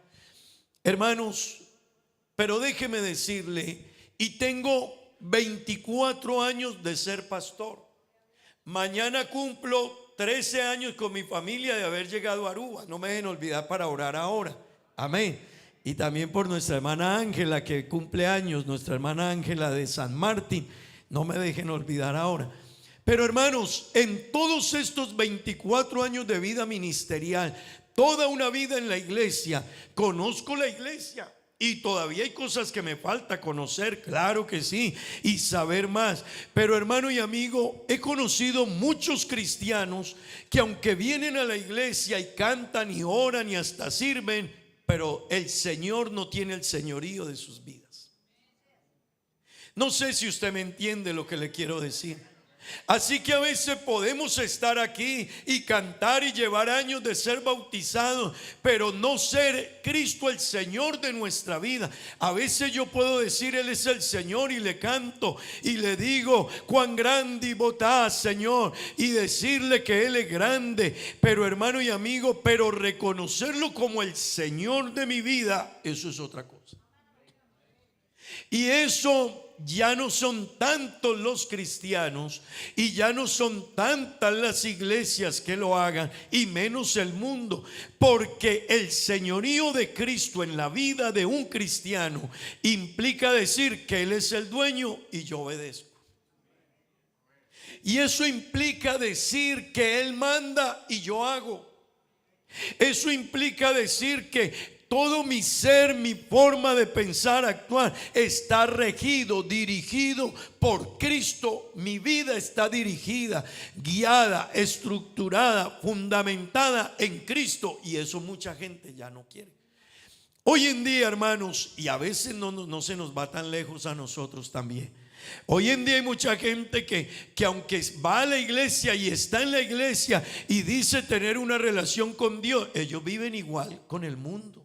Hermanos, pero déjeme decirle, y tengo 24 años de ser pastor. Mañana cumplo 13 años con mi familia de haber llegado a Aruba. No me dejen olvidar para orar ahora. Amén. Y también por nuestra hermana Ángela que cumple años, nuestra hermana Ángela de San Martín. No me dejen olvidar ahora. Pero hermanos, en todos estos 24 años de vida ministerial, toda una vida en la iglesia, conozco la iglesia. Y todavía hay cosas que me falta conocer, claro que sí, y saber más. Pero hermano y amigo, he conocido muchos cristianos que aunque vienen a la iglesia y cantan y oran y hasta sirven, pero el Señor no tiene el señorío de sus vidas. No sé si usted me entiende lo que le quiero decir. Así que a veces podemos estar aquí y cantar y llevar años de ser bautizados, pero no ser Cristo el Señor de nuestra vida. A veces yo puedo decir Él es el Señor y le canto y le digo cuán grande y botás, Señor, y decirle que Él es grande. Pero hermano y amigo, pero reconocerlo como el Señor de mi vida, eso es otra cosa. Y eso ya no son tantos los cristianos y ya no son tantas las iglesias que lo hagan, y menos el mundo, porque el señorío de Cristo en la vida de un cristiano implica decir que Él es el dueño y yo obedezco. Y eso implica decir que Él manda y yo hago. Eso implica decir que todo mi ser, mi forma de pensar, actuar, está regido, dirigido por Cristo. Mi vida está dirigida, guiada, estructurada, fundamentada en Cristo. Y eso mucha gente ya no quiere. Hoy en día, hermanos, y a veces no se nos va tan lejos a nosotros también. Hoy en día hay mucha gente que aunque va a la iglesia y está en la iglesia y dice tener una relación con Dios, ellos viven igual con el mundo.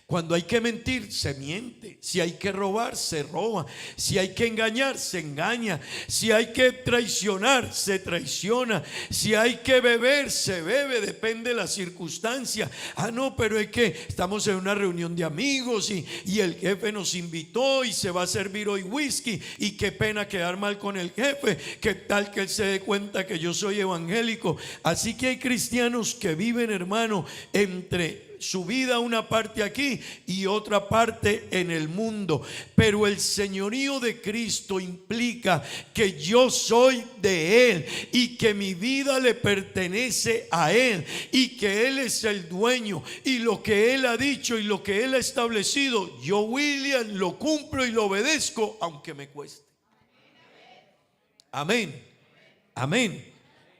Cuando hay que mentir, se miente. Si hay que robar, se roba. Si hay que engañar, se engaña. Si hay que traicionar, se traiciona. Si hay que beber, se bebe. Depende de la circunstancia. No, pero es que estamos en una reunión de amigos y el jefe nos invitó y se va a servir hoy whisky. Y qué pena quedar mal con el jefe. Qué tal que él se dé cuenta que yo soy evangélico. Así que hay cristianos que viven, hermano, entre su vida una parte aquí y otra parte en el mundo. Pero el señorío de Cristo implica que yo soy de Él y que mi vida le pertenece a Él y que Él es el dueño, y lo que Él ha dicho y lo que Él ha establecido, yo, William, lo cumplo y lo obedezco aunque me cueste. Amén. Amén.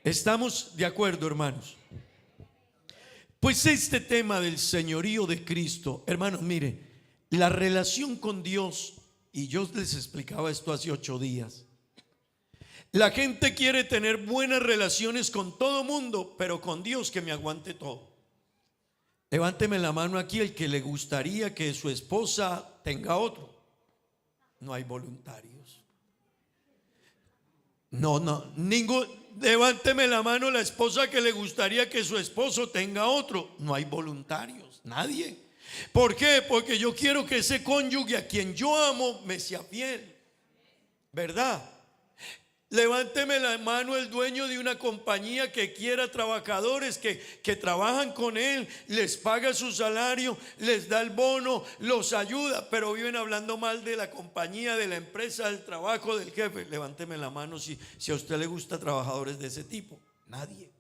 ¿Estamos de acuerdo, hermanos? Pues este tema del señorío de Cristo, hermanos, mire, la relación con Dios, y yo les explicaba esto hace 8 días. La gente quiere tener buenas relaciones con todo mundo, pero con Dios que me aguante todo. Levánteme la mano aquí el que le gustaría que su esposa tenga otro. No hay voluntarios. No, levánteme la mano la esposa que le gustaría que su esposo tenga otro. No hay voluntarios, nadie. ¿Por qué? Porque yo quiero que ese cónyuge a quien yo amo me sea fiel, ¿verdad? Levánteme la mano el dueño de una compañía que quiera trabajadores que trabajan con él, les paga su salario, les da el bono, los ayuda, pero viven hablando mal de la compañía, de la empresa, del trabajo, del jefe. Levánteme la mano si a usted le gusta trabajadores de ese tipo. Nadie.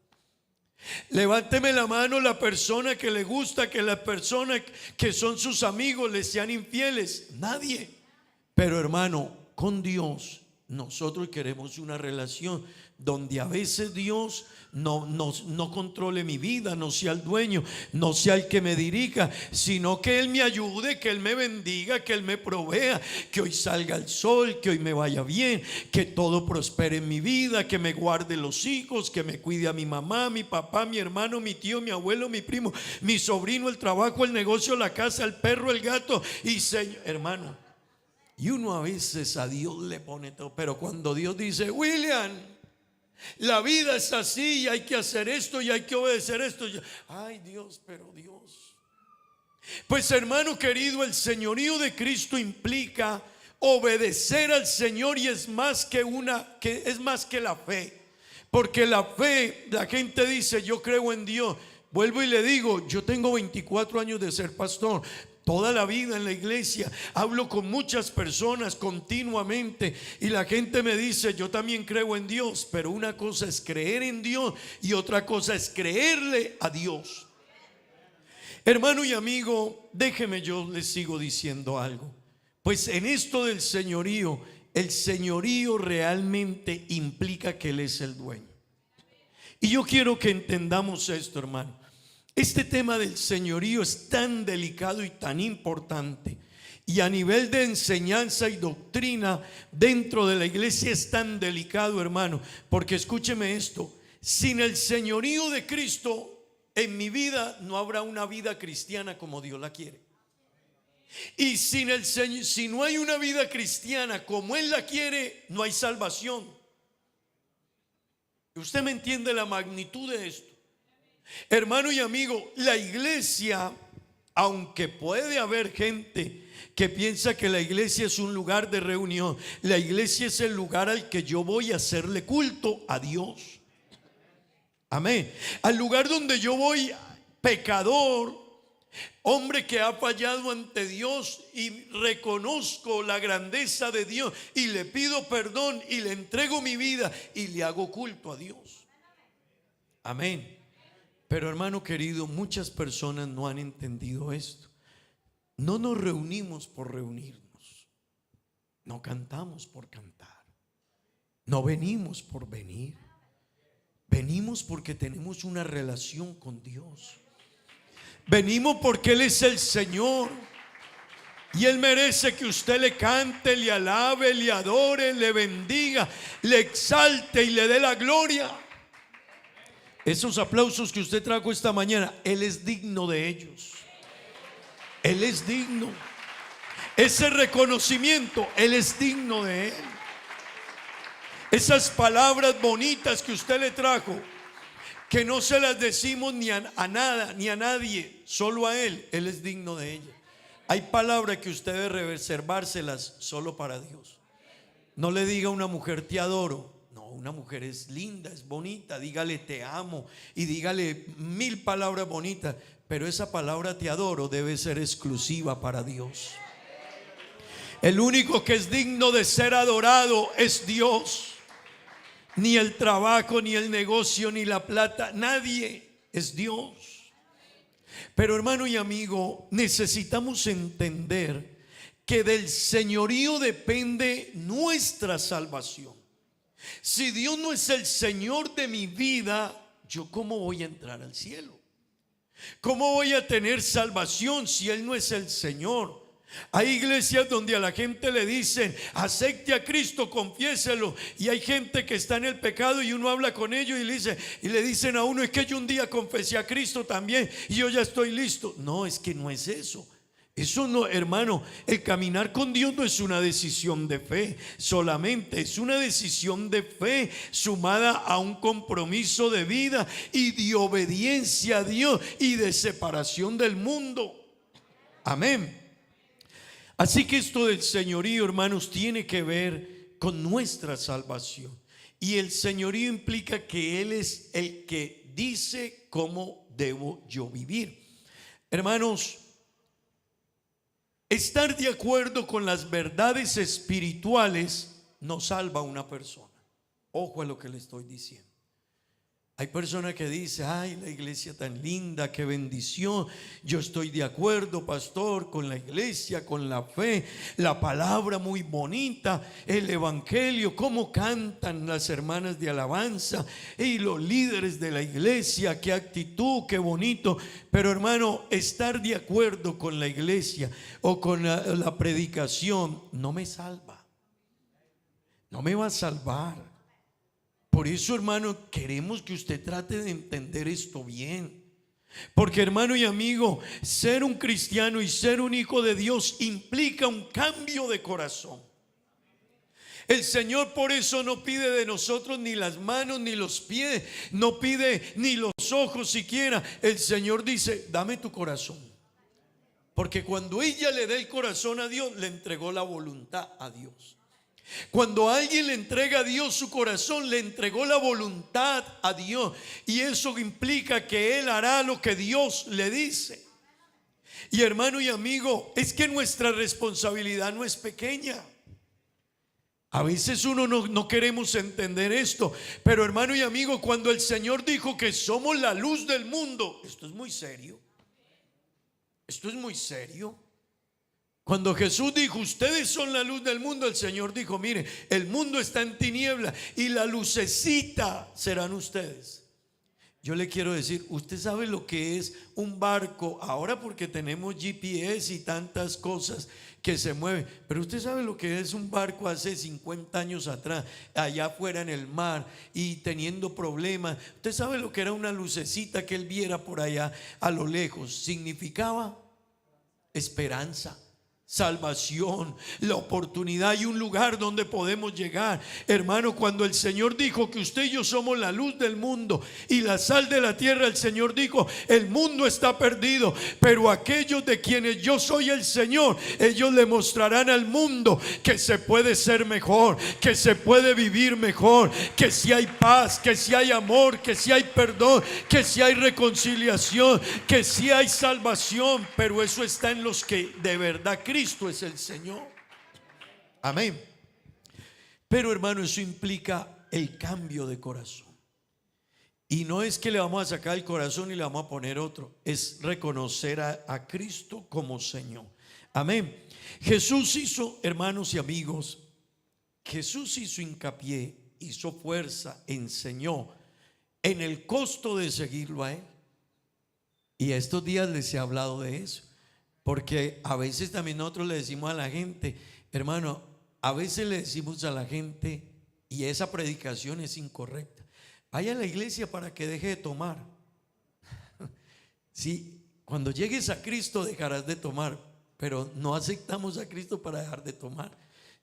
Levánteme la mano la persona que le gusta que las personas que son sus amigos les sean infieles. Nadie. Pero hermano, con Dios nosotros queremos una relación donde a veces Dios no controle mi vida, no sea el dueño, no sea el que me dirija, sino que Él me ayude, que Él me bendiga, que Él me provea, que hoy salga el sol, que hoy me vaya bien, que todo prospere en mi vida, que me guarde los hijos, que me cuide a mi mamá, mi papá, mi hermano, mi tío, mi abuelo, mi primo, mi sobrino, el trabajo, el negocio, la casa, el perro, el gato. Y Señor, hermano, y uno a veces a Dios le pone todo, pero cuando Dios dice: William, la vida es así y hay que hacer esto y hay que obedecer esto, ay Dios, pero Dios. Pues hermano querido, el señorío de Cristo implica obedecer al Señor, y es más que la fe. Porque la fe, la gente dice: yo creo en Dios. Vuelvo y le digo, yo tengo 24 años de ser pastor, toda la vida en la iglesia, hablo con muchas personas continuamente y la gente me dice: yo también creo en Dios. Pero una cosa es creer en Dios y otra cosa es creerle a Dios. Hermano y amigo, déjeme, yo les sigo diciendo algo. Pues en esto del señorío, el señorío realmente implica que Él es el dueño. Y yo quiero que entendamos esto, hermano. Este tema del señorío es tan delicado y tan importante, y a nivel de enseñanza y doctrina dentro de la iglesia es tan delicado, hermano, porque escúcheme esto: sin el señorío de Cristo en mi vida no habrá una vida cristiana como Dios la quiere. Y si no hay una vida cristiana como Él la quiere, no hay salvación. ¿Usted me entiende la magnitud de esto? Hermano y amigo, la iglesia, aunque puede haber gente que piensa que la iglesia es un lugar de reunión, la iglesia es el lugar al que yo voy a hacerle culto a Dios. Amén. Al lugar donde yo voy, pecador, hombre que ha fallado ante Dios, y reconozco la grandeza de Dios y le pido perdón y le entrego mi vida y le hago culto a Dios. Amén. Pero hermano querido, muchas personas no han entendido esto. No nos reunimos por reunirnos, no cantamos por cantar, no venimos por venir. Venimos porque tenemos una relación con Dios. Venimos porque Él es el Señor y Él merece que usted le cante, le alabe, le adore, le bendiga, le exalte y le dé la gloria. Esos aplausos que usted trajo esta mañana, Él es digno de ellos. Él es digno. Ese reconocimiento, Él es digno de él. Esas palabras bonitas que usted le trajo, que no se las decimos ni a nada ni a nadie, solo a Él, Él es digno de ella. Hay palabras que usted debe reservárselas solo para Dios. No le diga a una mujer: te adoro. No, una mujer es linda, es bonita, dígale te amo y dígale 1000 palabras bonitas, pero esa palabra te adoro debe ser exclusiva para Dios. El único que es digno de ser adorado es Dios. Ni el trabajo, ni el negocio, ni la plata, nadie, es Dios. Pero hermano y amigo, necesitamos entender que del señorío depende nuestra salvación. Si Dios no es el Señor de mi vida, ¿yo cómo voy a entrar al cielo? ¿Cómo voy a tener salvación si Él no es el Señor? Hay iglesias donde a la gente le dicen: acepte a Cristo, confiéselo. Y hay gente que está en el pecado y uno habla con ellos y le dicen a uno: es que yo un día confesé a Cristo también y yo ya estoy listo. No, es que no es eso. Eso no, hermano, el caminar con Dios no es una decisión de fe solamente, es una decisión de fe sumada a un compromiso de vida y de obediencia a Dios y de separación del mundo. Amén. Así que esto del señorío, hermanos, tiene que ver con nuestra salvación. Y el señorío implica que Él es el que dice cómo debo yo vivir. Hermanos, estar de acuerdo con las verdades espirituales no salva a una persona. Ojo a lo que le estoy diciendo. Hay personas que dicen, ay, la iglesia tan linda, qué bendición. Yo estoy de acuerdo, pastor, con la iglesia, con la fe, la palabra muy bonita, el evangelio, cómo cantan las hermanas de alabanza y los líderes de la iglesia, qué actitud, qué bonito. Pero hermano, estar de acuerdo con la iglesia o con la predicación no me salva. No me va a salvar. Por eso, hermano, queremos que usted trate de entender esto bien. Porque, hermano y amigo, ser un cristiano y ser un hijo de Dios implica un cambio de corazón. El Señor por eso no pide de nosotros ni las manos ni los pies, no pide ni los ojos siquiera. El Señor dice, dame tu corazón. Porque cuando ella le da el corazón a Dios, le entregó la voluntad a Dios. Cuando alguien le entrega a Dios su corazón, le entregó la voluntad a Dios. Y eso implica que Él hará lo que Dios le dice. Y hermano y amigo, es que nuestra responsabilidad no es pequeña. A veces uno no queremos entender esto. Pero hermano y amigo, cuando el Señor dijo que somos la luz del mundo, esto es muy serio. Esto es muy serio. Cuando Jesús dijo, ustedes son la luz del mundo, el Señor dijo, mire, el mundo está en tiniebla y la lucecita serán ustedes. Yo le quiero decir, usted sabe lo que es un barco ahora porque tenemos GPS y tantas cosas que se mueven, pero usted sabe lo que es un barco hace 50 años atrás, allá afuera en el mar y teniendo problemas. Usted sabe lo que era una lucecita que él viera por allá a lo lejos. Significaba esperanza, salvación, la oportunidad y un lugar donde podemos llegar. Hermano, cuando el Señor dijo que usted y yo somos la luz del mundo y la sal de la tierra, el Señor dijo, el mundo está perdido, pero aquellos de quienes yo soy el Señor, ellos le mostrarán al mundo que se puede ser mejor, que se puede vivir mejor, que si hay paz, que si hay amor, que si hay perdón, que si hay reconciliación, que si hay salvación. Pero eso está en los que de verdad Cristo es el Señor. Amén. Pero hermano, eso implica el cambio de corazón. Y no es que le vamos a sacar el corazón y le vamos a poner otro. Es reconocer a Cristo como Señor. Amén. Jesús hizo, hermanos y amigos, Jesús hizo hincapié, hizo fuerza, enseñó en el costo de seguirlo a Él. Y estos días les he hablado de eso. Porque a veces también nosotros le decimos a la gente, hermano, a veces le decimos a la gente, y esa predicación es incorrecta, vaya a la iglesia para que deje de tomar. Sí, cuando llegues a Cristo dejarás de tomar, pero no aceptamos a Cristo para dejar de tomar.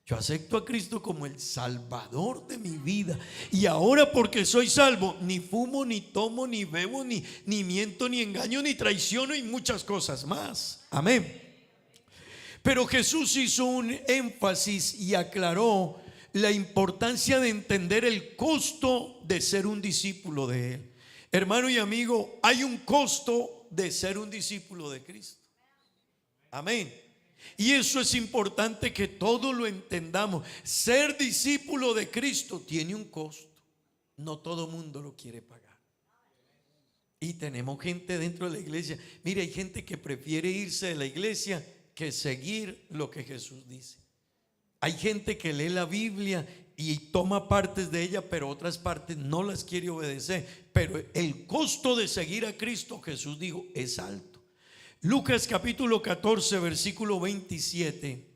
Yo acepto a Cristo como el Salvador de mi vida. Y ahora, porque soy salvo, ni fumo, ni tomo, ni bebo, ni miento, ni engaño, ni traiciono y muchas cosas más. Amén. Pero Jesús hizo un énfasis y aclaró la importancia de entender el costo de ser un discípulo de Él. Hermano y amigo, hay un costo de ser un discípulo de Cristo. Amén. Y eso es importante que todos lo entendamos. Ser discípulo de Cristo tiene un costo. No todo mundo lo quiere pagar. Y tenemos gente dentro de la iglesia. Mire, hay gente que prefiere irse de la iglesia que seguir lo que Jesús dice. Hay gente que lee la Biblia y toma partes de ella, pero otras partes no las quiere obedecer. Pero el costo de seguir a Cristo, Jesús dijo, es alto. Lucas capítulo 14 versículo 27.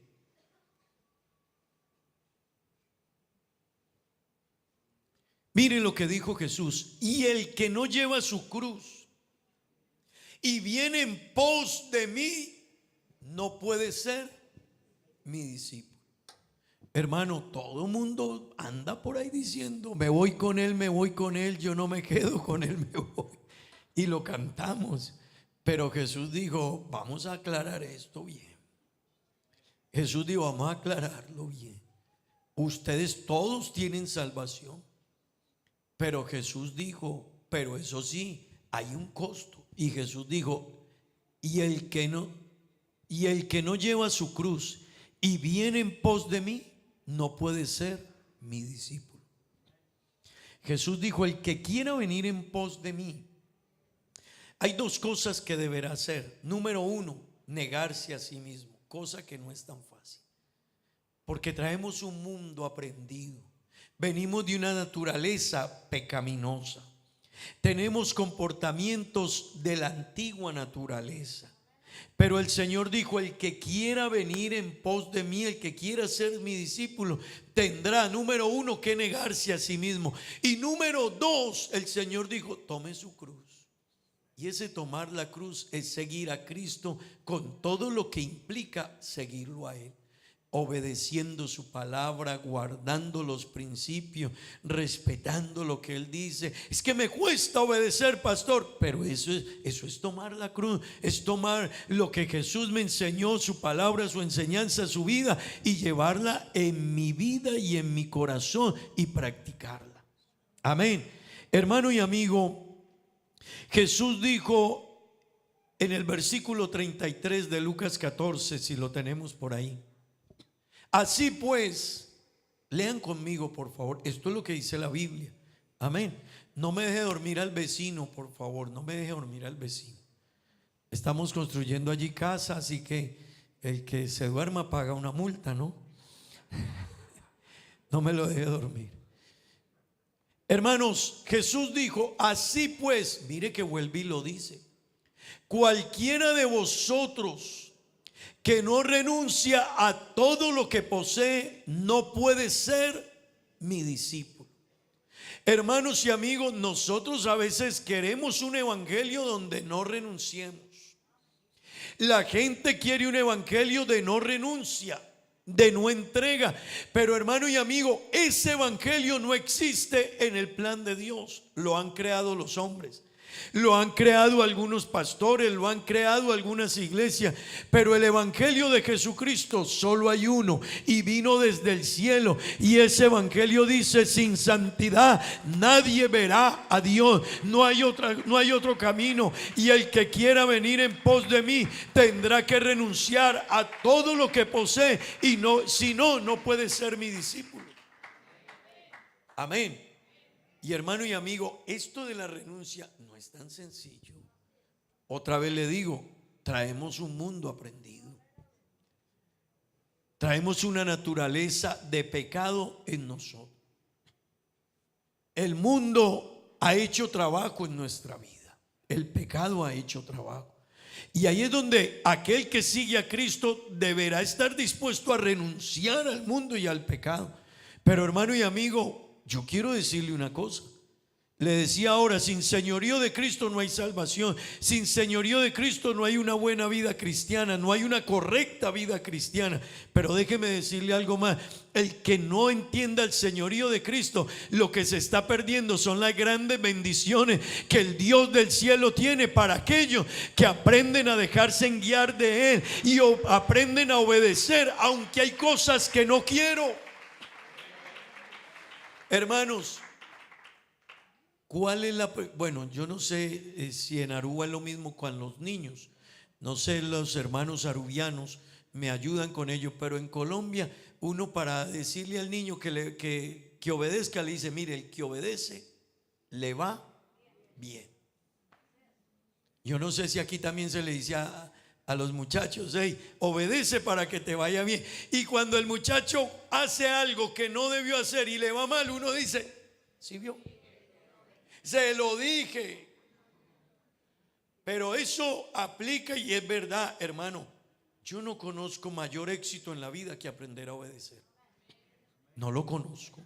Miren lo que dijo Jesús: y el que no lleva su cruz y viene en pos de mí, no puede ser mi discípulo. Hermano, todo el mundo anda por ahí diciendo, me voy con él, yo no me quedo con él, me voy. Y lo cantamos. Pero Jesús dijo, vamos a aclarar esto bien. Jesús dijo, vamos a aclararlo bien. Ustedes todos tienen salvación. Pero Jesús dijo, pero eso sí, hay un costo. Y Jesús dijo, y el que no lleva su cruz y viene en pos de mí, no puede ser mi discípulo. Jesús dijo, el que quiera venir en pos de mí, hay dos cosas que deberá hacer. Número uno, negarse a sí mismo, cosa que no es tan fácil, porque traemos un mundo aprendido, venimos de una naturaleza pecaminosa, tenemos comportamientos de la antigua naturaleza. Pero el Señor dijo, el que quiera venir en pos de mí, el que quiera ser mi discípulo, tendrá, número uno, que negarse a sí mismo. Y número dos, el Señor dijo, tome su cruz. Y ese tomar la cruz es seguir a Cristo con todo lo que implica seguirlo a Él. Obedeciendo su palabra, guardando los principios, respetando lo que Él dice. Es que me cuesta obedecer, pastor, pero eso es tomar la cruz, es tomar lo que Jesús me enseñó, su palabra, su enseñanza, su vida, y llevarla en mi vida y en mi corazón y practicarla. Amén. Hermano y amigo, Jesús dijo en el versículo 33 de Lucas 14, si lo tenemos por ahí. Así pues, lean conmigo por favor, esto es lo que dice la Biblia. Amén. No me deje dormir al vecino, por favor, no me deje dormir al vecino. Estamos construyendo allí casa, así que el que se duerma paga una multa, ¿no? No me lo deje dormir. Hermanos, Jesús dijo, así pues, mire que vuelve y lo dice, cualquiera de vosotros que no renuncia a todo lo que posee, no puede ser mi discípulo. Hermanos y amigos, nosotros a veces queremos un evangelio donde no renunciemos. La gente quiere un evangelio de no renuncia, de no entrega. Pero hermano y amigo, ese evangelio no existe en el plan de Dios. Lo han creado los hombres. Lo han creado algunos pastores, lo han creado algunas iglesias, pero el evangelio de Jesucristo solo hay uno y vino desde el cielo, y ese evangelio dice, sin santidad nadie verá a Dios. No hay otro camino, y el que quiera venir en pos de mí tendrá que renunciar a todo lo que posee, y si no puede ser mi discípulo. Amén. Y hermano y amigo, esto de la renuncia no es tan sencillo. Otra vez le digo, traemos un mundo aprendido. Traemos una naturaleza de pecado en nosotros. El mundo ha hecho trabajo en nuestra vida. El pecado ha hecho trabajo. Y ahí es donde aquel que sigue a Cristo deberá estar dispuesto a renunciar al mundo y al pecado. Pero hermano y amigo, yo quiero decirle una cosa. Le decía ahora, sin señorío de Cristo no hay salvación. Sin señorío de Cristo no hay una buena vida cristiana, no hay una correcta vida cristiana. Pero déjeme decirle algo más. El que no entienda el señorío de Cristo, lo que se está perdiendo son las grandes bendiciones que el Dios del cielo tiene para aquellos que aprenden a dejarse guiar de Él y aprenden a obedecer, aunque hay cosas que no quiero. Hermanos, ¿cuál es bueno, yo no sé si en Aruba es lo mismo con los niños. No sé, los hermanos arubianos me ayudan con ello, pero en Colombia uno para decirle al niño que obedezca, le dice, mire, el que obedece le va bien. Yo no sé si aquí también se le dice a los muchachos, hey, obedece para que te vaya bien. Y cuando el muchacho hace algo que no debió hacer y le va mal, uno dice, ¿sí vio? Se lo dije. Pero eso aplica y es verdad, hermano. Yo no conozco mayor éxito en la vida que aprender a obedecer. No lo conozco.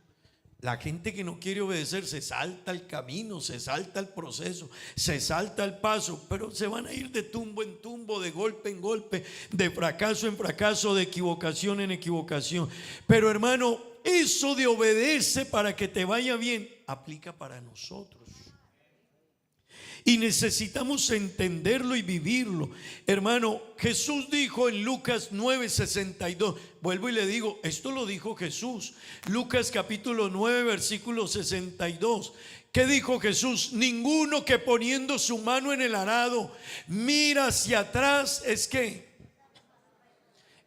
La gente que no quiere obedecer se salta el camino, se salta el proceso, se salta el paso, pero se van a ir de tumbo en tumbo, de golpe en golpe, de fracaso en fracaso, de equivocación en equivocación. Pero hermano, eso de obedece para que te vaya bien, aplica para nosotros. Y necesitamos entenderlo y vivirlo. Hermano, Jesús dijo en Lucas 9:62, vuelvo y le digo, esto lo dijo Jesús. Lucas capítulo 9, versículo 62. ¿Qué dijo Jesús? Ninguno que poniendo su mano en el arado mira hacia atrás, ¿es qué?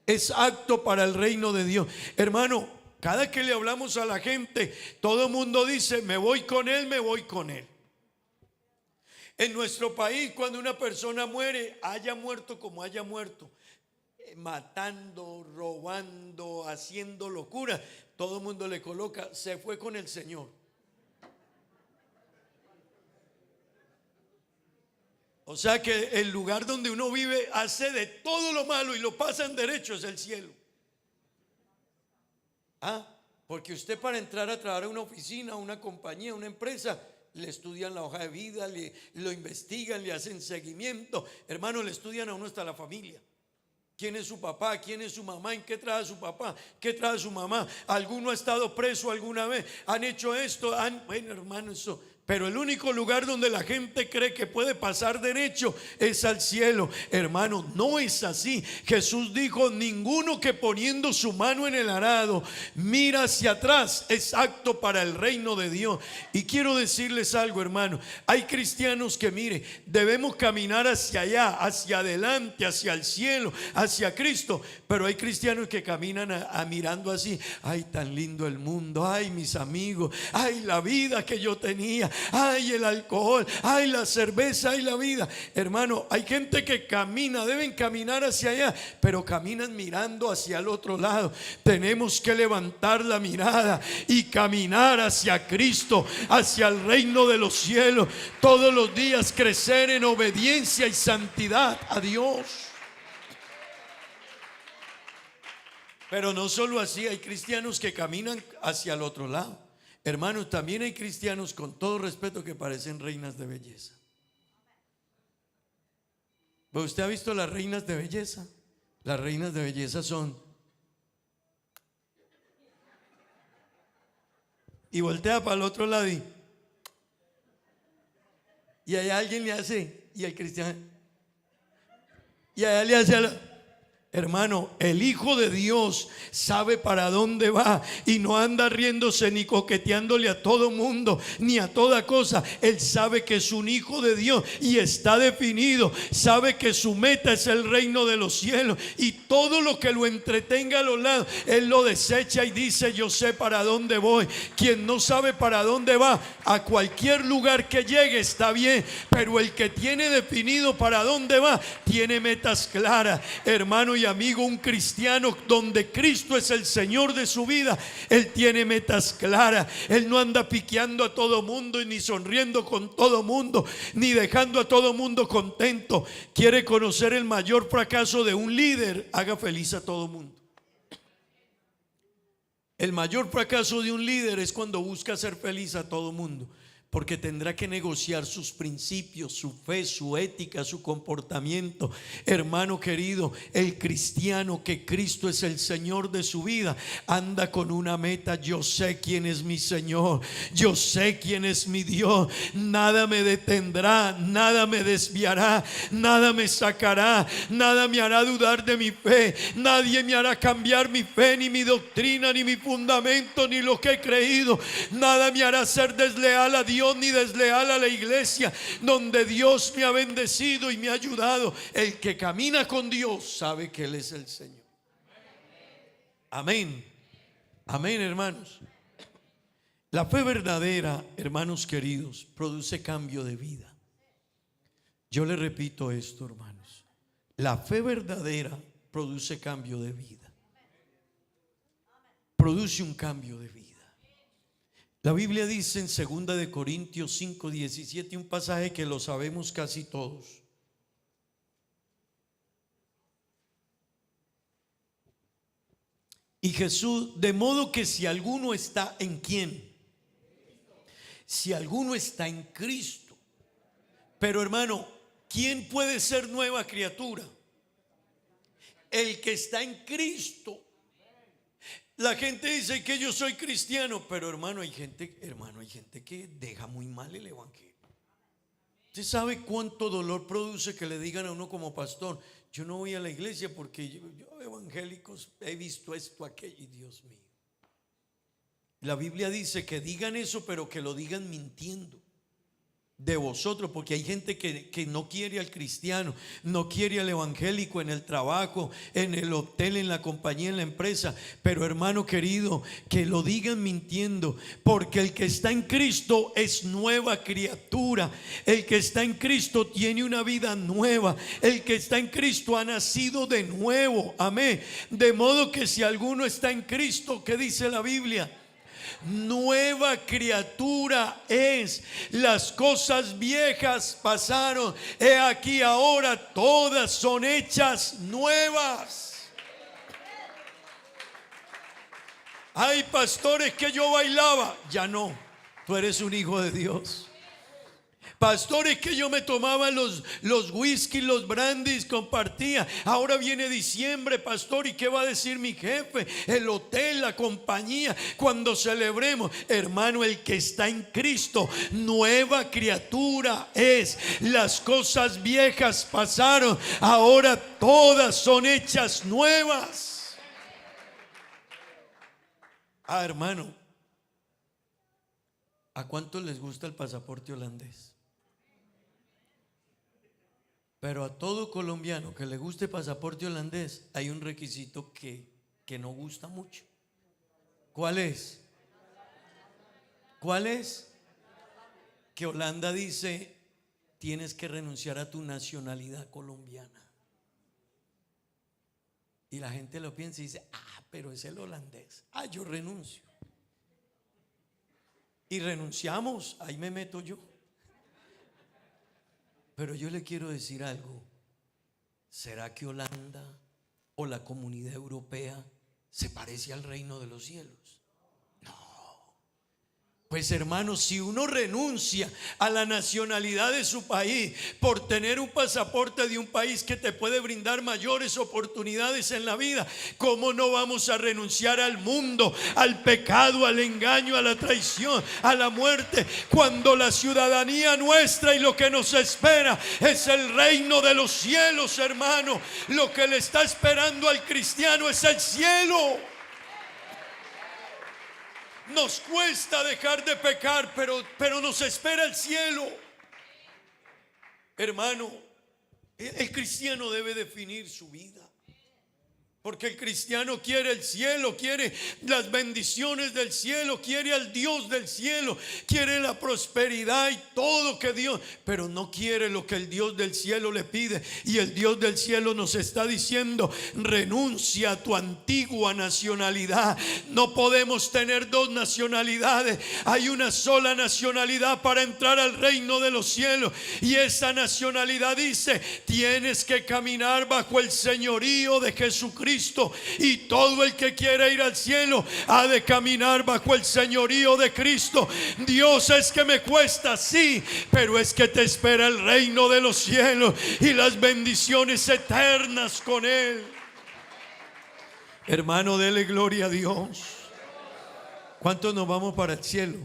Es apto para el reino de Dios. Hermano, cada que le hablamos a la gente, todo el mundo dice, me voy con él, me voy con él. En nuestro país, cuando una persona muere, haya muerto como haya muerto, matando, robando, haciendo locura, todo el mundo le coloca, se fue con el Señor. O sea que el lugar donde uno vive hace de todo lo malo y lo pasan derecho, es el cielo. Porque usted para entrar a trabajar a una oficina, a una compañía, a una empresa, le estudian la hoja de vida, lo investigan, le hacen seguimiento. Hermano, le estudian a uno hasta la familia. ¿Quién es su papá? ¿Quién es su mamá? ¿En qué trabaja su papá? ¿Qué trabaja su mamá? ¿Alguno ha estado preso alguna vez? ¿Han hecho esto? Bueno, hermano, eso. Pero el único lugar donde la gente cree que puede pasar derecho es al cielo. Hermano, no es así. Jesús dijo, ninguno que poniendo su mano en el arado mira hacia atrás es apto para el reino de Dios. Y quiero decirles algo, hermano. Hay cristianos que, mire, debemos caminar hacia allá, hacia adelante, hacia el cielo, hacia Cristo. Pero hay cristianos que caminan mirando así. Ay, tan lindo el mundo. Ay, mis amigos. Ay, la vida que yo tenía. Ay, el alcohol, ay, la cerveza, ay, la vida. Hermano, hay gente que camina, deben caminar hacia allá, pero caminan mirando hacia el otro lado. Tenemos que levantar la mirada y caminar hacia Cristo, hacia el reino de los cielos. Todos los días crecer en obediencia y santidad a Dios. Pero no solo así, hay cristianos que caminan hacia el otro lado. Hermanos, también hay cristianos, con todo respeto, que parecen reinas de belleza. ¿Pero usted ha visto las reinas de belleza? Las reinas de belleza son, y voltea para el otro lado y allá alguien le hace, y el cristiano, y allá le hace a la... Hermano, el Hijo de Dios sabe para dónde va y no anda riéndose ni coqueteándole a todo mundo ni a toda cosa. Él sabe que es un hijo de Dios y está definido. Sabe que su meta es el reino de los cielos, y todo lo que lo entretenga a los lados, él lo desecha y dice, yo sé para dónde voy. Quien no sabe para dónde va, a cualquier lugar que llegue está bien, pero el que tiene definido para dónde va, tiene metas claras. Hermano y amigo, un cristiano donde Cristo es el Señor de su vida, él tiene metas claras. Él no anda piqueando a todo mundo, ni sonriendo con todo mundo, ni dejando a todo mundo contento. Quiere conocer el mayor fracaso de un líder: haga feliz a todo mundo. El mayor fracaso de un líder es cuando busca hacer feliz a todo mundo, porque tendrá que negociar sus principios, su fe, su ética, su comportamiento. Hermano querido, el cristiano que Cristo es el Señor de su vida anda con una meta: yo sé quién es mi Señor, yo sé quién es mi Dios. Nada me detendrá, nada me desviará, nada me sacará, nada me hará dudar de mi fe. Nadie me hará cambiar mi fe, ni mi doctrina, ni mi fundamento, ni lo que he creído. Nada me hará ser desleal a Dios, ni desleal a la iglesia donde Dios me ha bendecido y me ha ayudado. El que camina con Dios sabe que Él es el Señor. Amén. Amén, hermanos. La fe verdadera, hermanos queridos, produce cambio de vida. Yo le repito esto, hermanos. La fe verdadera produce cambio de vida. Produce un cambio de vida. La Biblia dice en 2 de Corintios 5:17, un pasaje que lo sabemos casi todos. Y Jesús, de modo que si alguno está en ¿quién? si alguno está en Cristo. Pero hermano, ¿quién puede ser nueva criatura? El que está en Cristo. La gente dice que yo soy cristiano, pero hermano, hay gente que deja muy mal el evangelio. ¿Usted sabe cuánto dolor produce que le digan a uno como pastor: yo no voy a la iglesia porque yo evangélicos he visto esto, aquello? Y Dios mío, la Biblia dice que digan eso, pero que lo digan mintiendo de vosotros, porque hay gente que no quiere al cristiano, no quiere al evangélico en el trabajo, en el hotel, en la compañía, en la empresa. Pero hermano querido, que lo digan mintiendo, porque el que está en Cristo es nueva criatura. El que está en Cristo tiene una vida nueva. El que está en Cristo ha nacido de nuevo. Amén. De modo que si alguno está en Cristo, ¿qué dice la Biblia? Nueva criatura es. Las cosas viejas pasaron, he aquí ahora todas son hechas nuevas. Hay pastores que yo bailaba, ya no, tú eres un hijo de Dios. Pastores que yo me tomaba los whisky, los brandis, compartía. Ahora viene diciembre, pastor, ¿y qué va a decir mi jefe? El hotel, la compañía, cuando celebremos. Hermano, el que está en Cristo, nueva criatura es. Las cosas viejas pasaron, ahora todas son hechas nuevas. Hermano, ¿a cuántos les gusta el pasaporte holandés? Pero a todo colombiano que le guste pasaporte holandés hay un requisito que no gusta mucho. ¿Cuál es? ¿Cuál es? Que Holanda dice: tienes que renunciar a tu nacionalidad colombiana. Y la gente lo piensa y dice: pero es el holandés. Yo renuncio. Y renunciamos, ahí me meto yo. Pero yo le quiero decir algo. ¿Será que Holanda o la Comunidad Europea se parece al reino de los cielos? Pues hermanos, si uno renuncia a la nacionalidad de su país por tener un pasaporte de un país que te puede brindar mayores oportunidades en la vida, ¿cómo no vamos a renunciar al mundo, al pecado, al engaño, a la traición, a la muerte, cuando la ciudadanía nuestra y lo que nos espera es el reino de los cielos, hermano? Lo que le está esperando al cristiano es el cielo. Nos cuesta dejar de pecar, pero nos espera el cielo. Hermano, el cristiano debe definir su vida. Porque el cristiano quiere el cielo, quiere las bendiciones del cielo, quiere al Dios del cielo, quiere la prosperidad y todo que Dios, pero no quiere lo que el Dios del cielo le pide. Y el Dios del cielo nos está diciendo: renuncia a tu antigua nacionalidad. No podemos tener dos nacionalidades. Hay una sola nacionalidad para entrar al reino de los cielos. Y esa nacionalidad dice: tienes que caminar bajo el señorío de Jesucristo. Y todo el que quiere ir al cielo ha de caminar bajo el señorío de Cristo. Dios, es que me cuesta, sí, pero es que te espera el reino de los cielos y las bendiciones eternas con Él. Hermano, dele gloria a Dios. ¿Cuántos nos vamos para el cielo?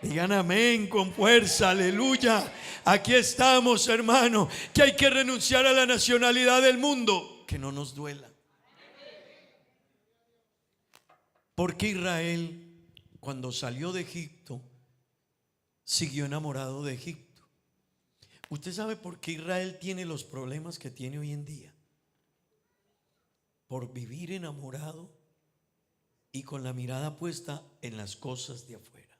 Digan amén con fuerza, aleluya. Aquí estamos, hermano. Que hay que renunciar a la nacionalidad del mundo. Que no nos duela. Porque Israel, cuando salió de Egipto, siguió enamorado de Egipto. ¿Usted sabe por qué Israel tiene los problemas que tiene hoy en día? Por vivir enamorado y con la mirada puesta en las cosas de afuera.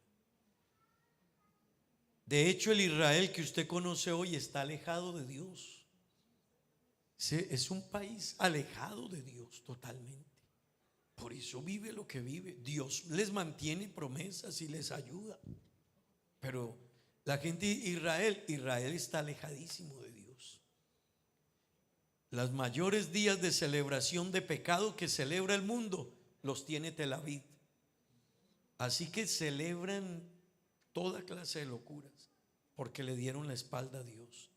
De hecho, el Israel que usted conoce hoy está alejado de Dios. Es un país alejado de Dios totalmente. Por eso vive lo que vive. Dios les mantiene promesas y les ayuda. Pero la gente de Israel está alejadísimo de Dios. Los mayores días de celebración de pecado que celebra el mundo los tiene Tel Aviv. Así que celebran toda clase de locuras porque le dieron la espalda a Dios.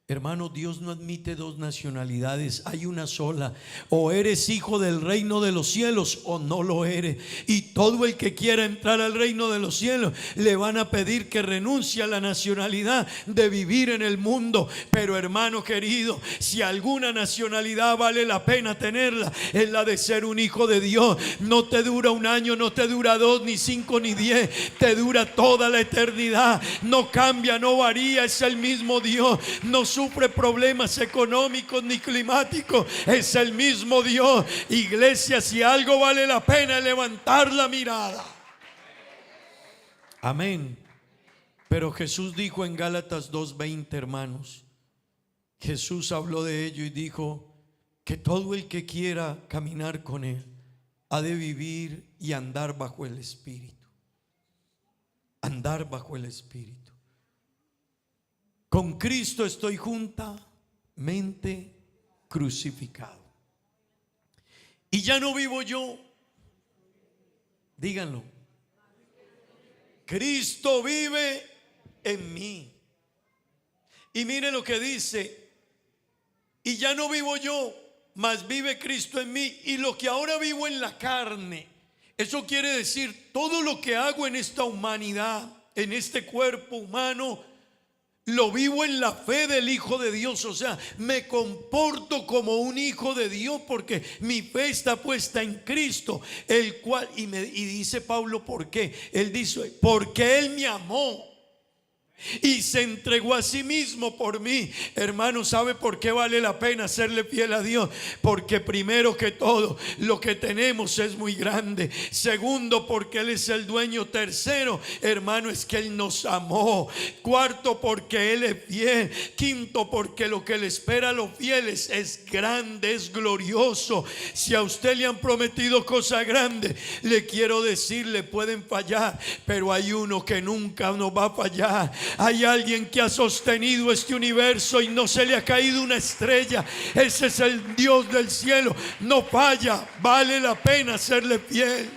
Hermano, Dios no admite dos nacionalidades, hay una sola. O eres hijo del reino de los cielos o no lo eres. Y todo el que quiera entrar al reino de los cielos le van a pedir que renuncie a la nacionalidad de vivir en el mundo. Pero hermano querido, si alguna nacionalidad vale la pena tenerla, es la de ser un hijo de Dios. No te dura un año, no te dura 2, ni 5, ni 10, te dura toda la eternidad. No cambia, no varía, es el mismo Dios. No sufre problemas económicos ni climáticos, es el mismo Dios. Iglesia, si algo vale la pena es levantar la mirada. Amén. Pero Jesús dijo en Gálatas 2:20, hermanos, Jesús habló de ello y dijo que todo el que quiera caminar con Él ha de vivir y andar bajo el Espíritu. Andar bajo el Espíritu. Con Cristo estoy juntamente crucificado. Y ya no vivo yo. Díganlo. Cristo vive en mí. Y mire lo que dice. Y ya no vivo yo, mas vive Cristo en mí. Y lo que ahora vivo en la carne, eso quiere decir todo lo que hago en esta humanidad, en este cuerpo humano, lo vivo en la fe del Hijo de Dios. O sea, me comporto como un hijo de Dios porque mi fe está puesta en Cristo, el cual, y dice Pablo, ¿por qué? Él dice, porque Él me amó y se entregó a sí mismo por mí. Hermano, ¿sabe por qué vale la pena serle fiel a Dios? Porque primero que todo, lo que tenemos es muy grande. Segundo, porque Él es el dueño. Tercero, hermano, es que Él nos amó. Cuarto, porque Él es fiel. Quinto, porque lo que le espera a los fieles es grande, es glorioso. Si a usted le han prometido cosas grandes, le quiero decir, le pueden fallar, pero hay uno que nunca nos va a fallar. Hay alguien que ha sostenido este universo y no se le ha caído una estrella. Ese es el Dios del cielo. No falla. Vale la pena serle fiel.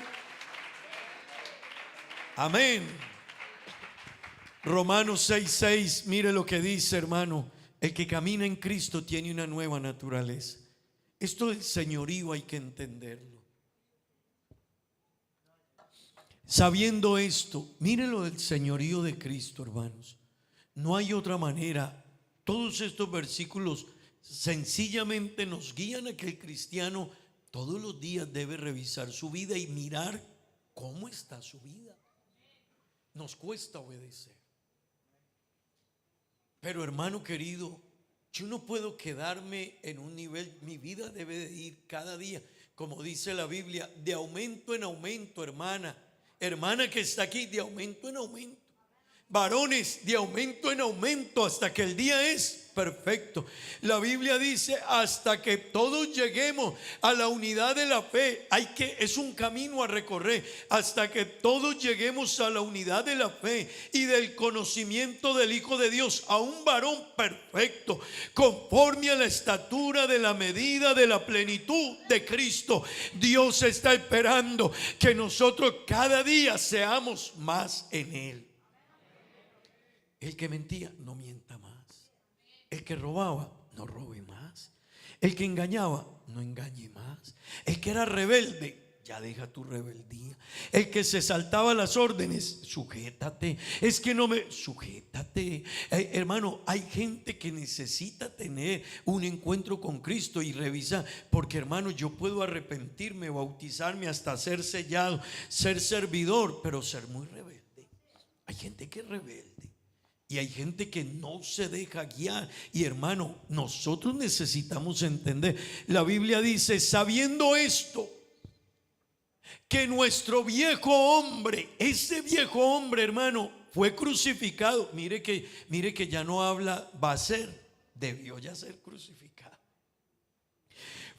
Amén. Romanos 6:6. Mire lo que dice, hermano. El que camina en Cristo tiene una nueva naturaleza. Esto del señorío hay que entenderlo. Sabiendo esto, mire lo del señorío de Cristo, hermanos. No hay otra manera. Todos estos versículos sencillamente nos guían a que el cristiano todos los días debe revisar su vida y mirar cómo está su vida. Nos cuesta obedecer. Pero hermano querido, yo no puedo quedarme en un nivel. Mi vida debe de ir cada día, como dice la Biblia, de aumento en aumento, hermana. Hermana que está aquí, de aumento en aumento. Varones, de aumento en aumento hasta que el día es perfecto. La Biblia dice hasta que todos lleguemos a la unidad de la fe. Es un camino a recorrer hasta que todos lleguemos a la unidad de la fe y del conocimiento del Hijo de Dios, a un varón perfecto, conforme a la estatura de la medida de la plenitud de Cristo. Dios está esperando que nosotros cada día seamos más en Él. El que mentía, no mienta más. El que robaba, no robe más. El que engañaba, no engañe más. El que era rebelde, ya deja tu rebeldía. El que se saltaba las órdenes, sujétate. Es que no me, sujétate. Hermano, hay gente que necesita tener un encuentro con Cristo y revisar. Porque hermano, yo puedo arrepentirme, bautizarme, hasta ser sellado, ser servidor, pero ser muy rebelde. Hay gente que es rebelde. Y hay gente que no se deja guiar. Y hermano, nosotros necesitamos entender. La Biblia dice, sabiendo esto, que nuestro viejo hombre, ese viejo hombre, hermano, fue crucificado. Mire que ya no habla va a ser, debió ya ser crucificado.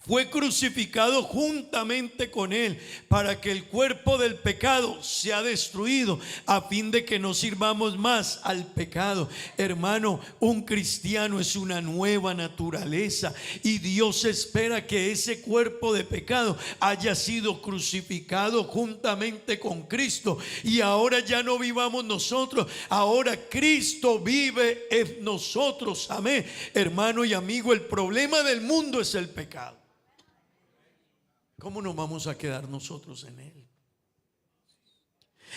fue crucificado juntamente con Él para que el cuerpo del pecado sea destruido, a fin de que no sirvamos más al pecado. Hermano, un cristiano es una nueva naturaleza y Dios espera que ese cuerpo de pecado haya sido crucificado juntamente con Cristo, y ahora ya no vivamos nosotros, ahora Cristo vive en nosotros. Amén. Hermano y amigo, el problema del mundo es el pecado. ¿Cómo nos vamos a quedar nosotros en él?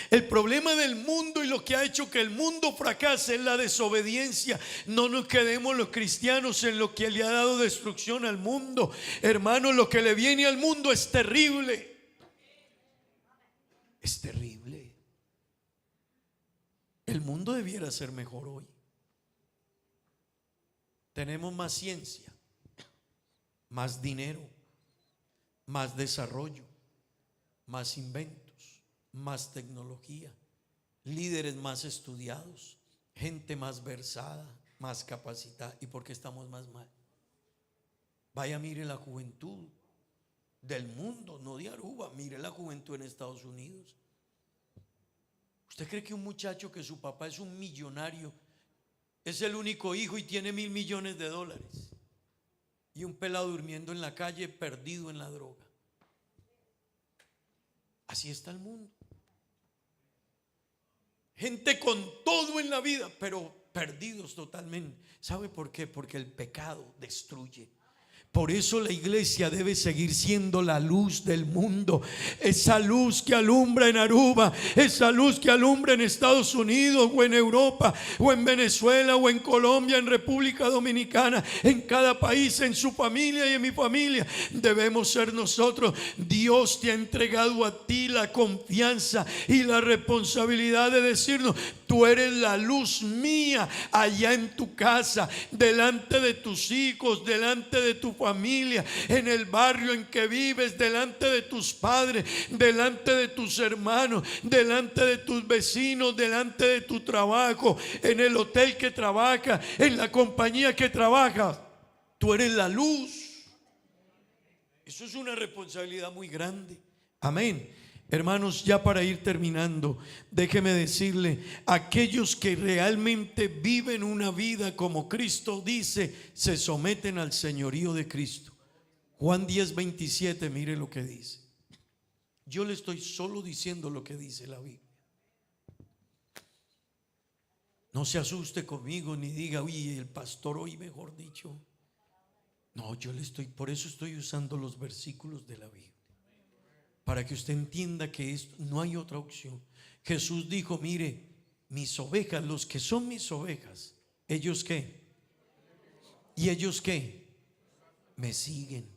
El problema del mundo y lo que ha hecho que el mundo fracase es la desobediencia. No nos quedemos los cristianos en lo que le ha dado destrucción al mundo. Hermano, lo que le viene al mundo es terrible. Es terrible. El mundo debiera ser mejor hoy. Tenemos más ciencia, más dinero, más desarrollo, más inventos, más tecnología, líderes más estudiados, gente más versada, más capacitada. ¿Y por qué estamos más mal? Vaya, mire la juventud del mundo, no de Aruba, mire la juventud en Estados Unidos. ¿Usted cree que un muchacho que su papá es un millonario, es el único hijo y tiene $1.000 millones, y un pelado durmiendo en la calle perdido en la droga? Así está el mundo. Gente con todo en la vida, pero perdidos totalmente. ¿Sabe por qué? Porque el pecado destruye. Por eso la iglesia debe seguir siendo la luz del mundo. Esa luz que alumbra en Aruba, esa luz que alumbra en Estados Unidos o en Europa o en Venezuela o en Colombia, en República Dominicana, en cada país, en su familia y en mi familia. Debemos ser nosotros. Dios te ha entregado a ti la confianza y la responsabilidad de decirnos: tú eres la luz mía allá en tu casa, delante de tus hijos, delante de tu familia, en el barrio en que vives, delante de tus padres, delante de tus hermanos, delante de tus vecinos, delante de tu trabajo, en el hotel que trabajas, en la compañía que trabajas. Tú eres la luz. Eso es una responsabilidad muy grande. Amén. Hermanos, ya para ir terminando, déjeme decirle: aquellos que realmente viven una vida como Cristo dice, se someten al señorío de Cristo. Juan 10:27, mire lo que dice. Yo le estoy solo diciendo lo que dice la Biblia. No se asuste conmigo ni diga: uy, el pastor hoy, mejor dicho. No, yo le estoy, por eso estoy usando los versículos de la Biblia, para que usted entienda que no hay otra opción. Jesús dijo: mire, mis ovejas, los que son mis ovejas, ¿ellos qué? ¿Y ellos qué? Me siguen.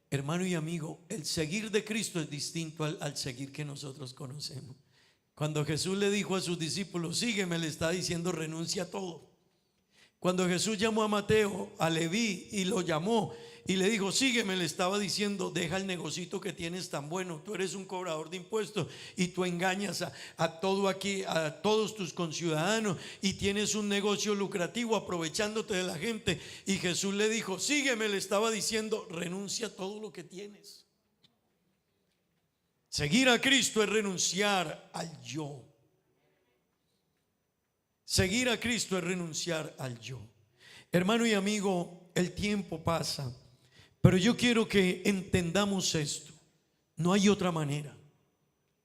Hermano y amigo, el seguir de Cristo es distinto al seguir que nosotros conocemos. Cuando Jesús le dijo a sus discípulos: sígueme, le está diciendo: renuncia a todo. Cuando Jesús llamó a Mateo, a Leví, y lo llamó y le dijo: sígueme, le estaba diciendo: deja el negocito que tienes tan bueno. Tú eres un cobrador de impuestos y tú engañas a todos tus conciudadanos, y tienes un negocio lucrativo aprovechándote de la gente. Y Jesús le dijo: sígueme, le estaba diciendo: renuncia a todo lo que tienes. Seguir a Cristo es renunciar al yo. Seguir a Cristo es renunciar al yo. Hermano y amigo, el tiempo pasa, pero yo quiero que entendamos esto. No hay otra manera,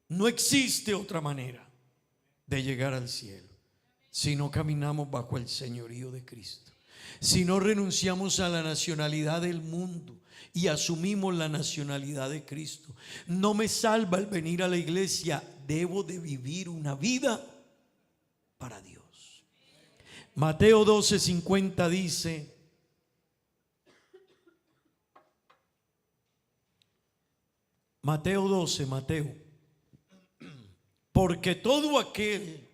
no existe otra manera de llegar al cielo si no caminamos bajo el señorío de Cristo, si no renunciamos a la nacionalidad del mundo y asumimos la nacionalidad de Cristo. No me salva el venir a la iglesia, debo de vivir una vida para Dios. Mateo 12:50 dice: porque todo aquel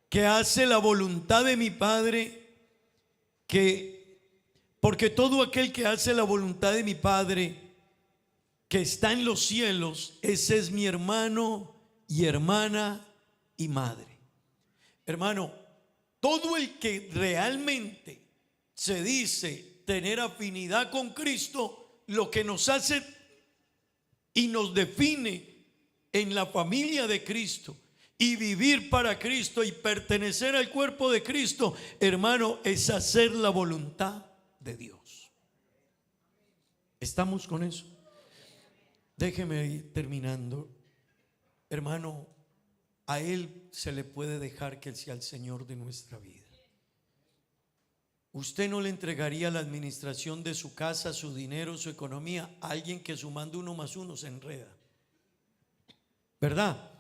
que hace la voluntad de mi Padre, porque todo aquel que hace la voluntad de mi Padre que está en los cielos, ese es mi hermano y hermana y madre. Hermano, todo el que realmente se dice tener afinidad con Cristo lo que nos hace y nos define en la familia de Cristo y vivir para Cristo y pertenecer al cuerpo de Cristo, hermano, es hacer la voluntad de Dios. ¿Estamos con eso? Déjeme ir terminando. Hermano, a Él se le puede dejar que Él sea el Señor de nuestra vida. Usted no le entregaría la administración de su casa, su dinero, su economía a alguien que sumando 1 más 1 se enreda, ¿verdad?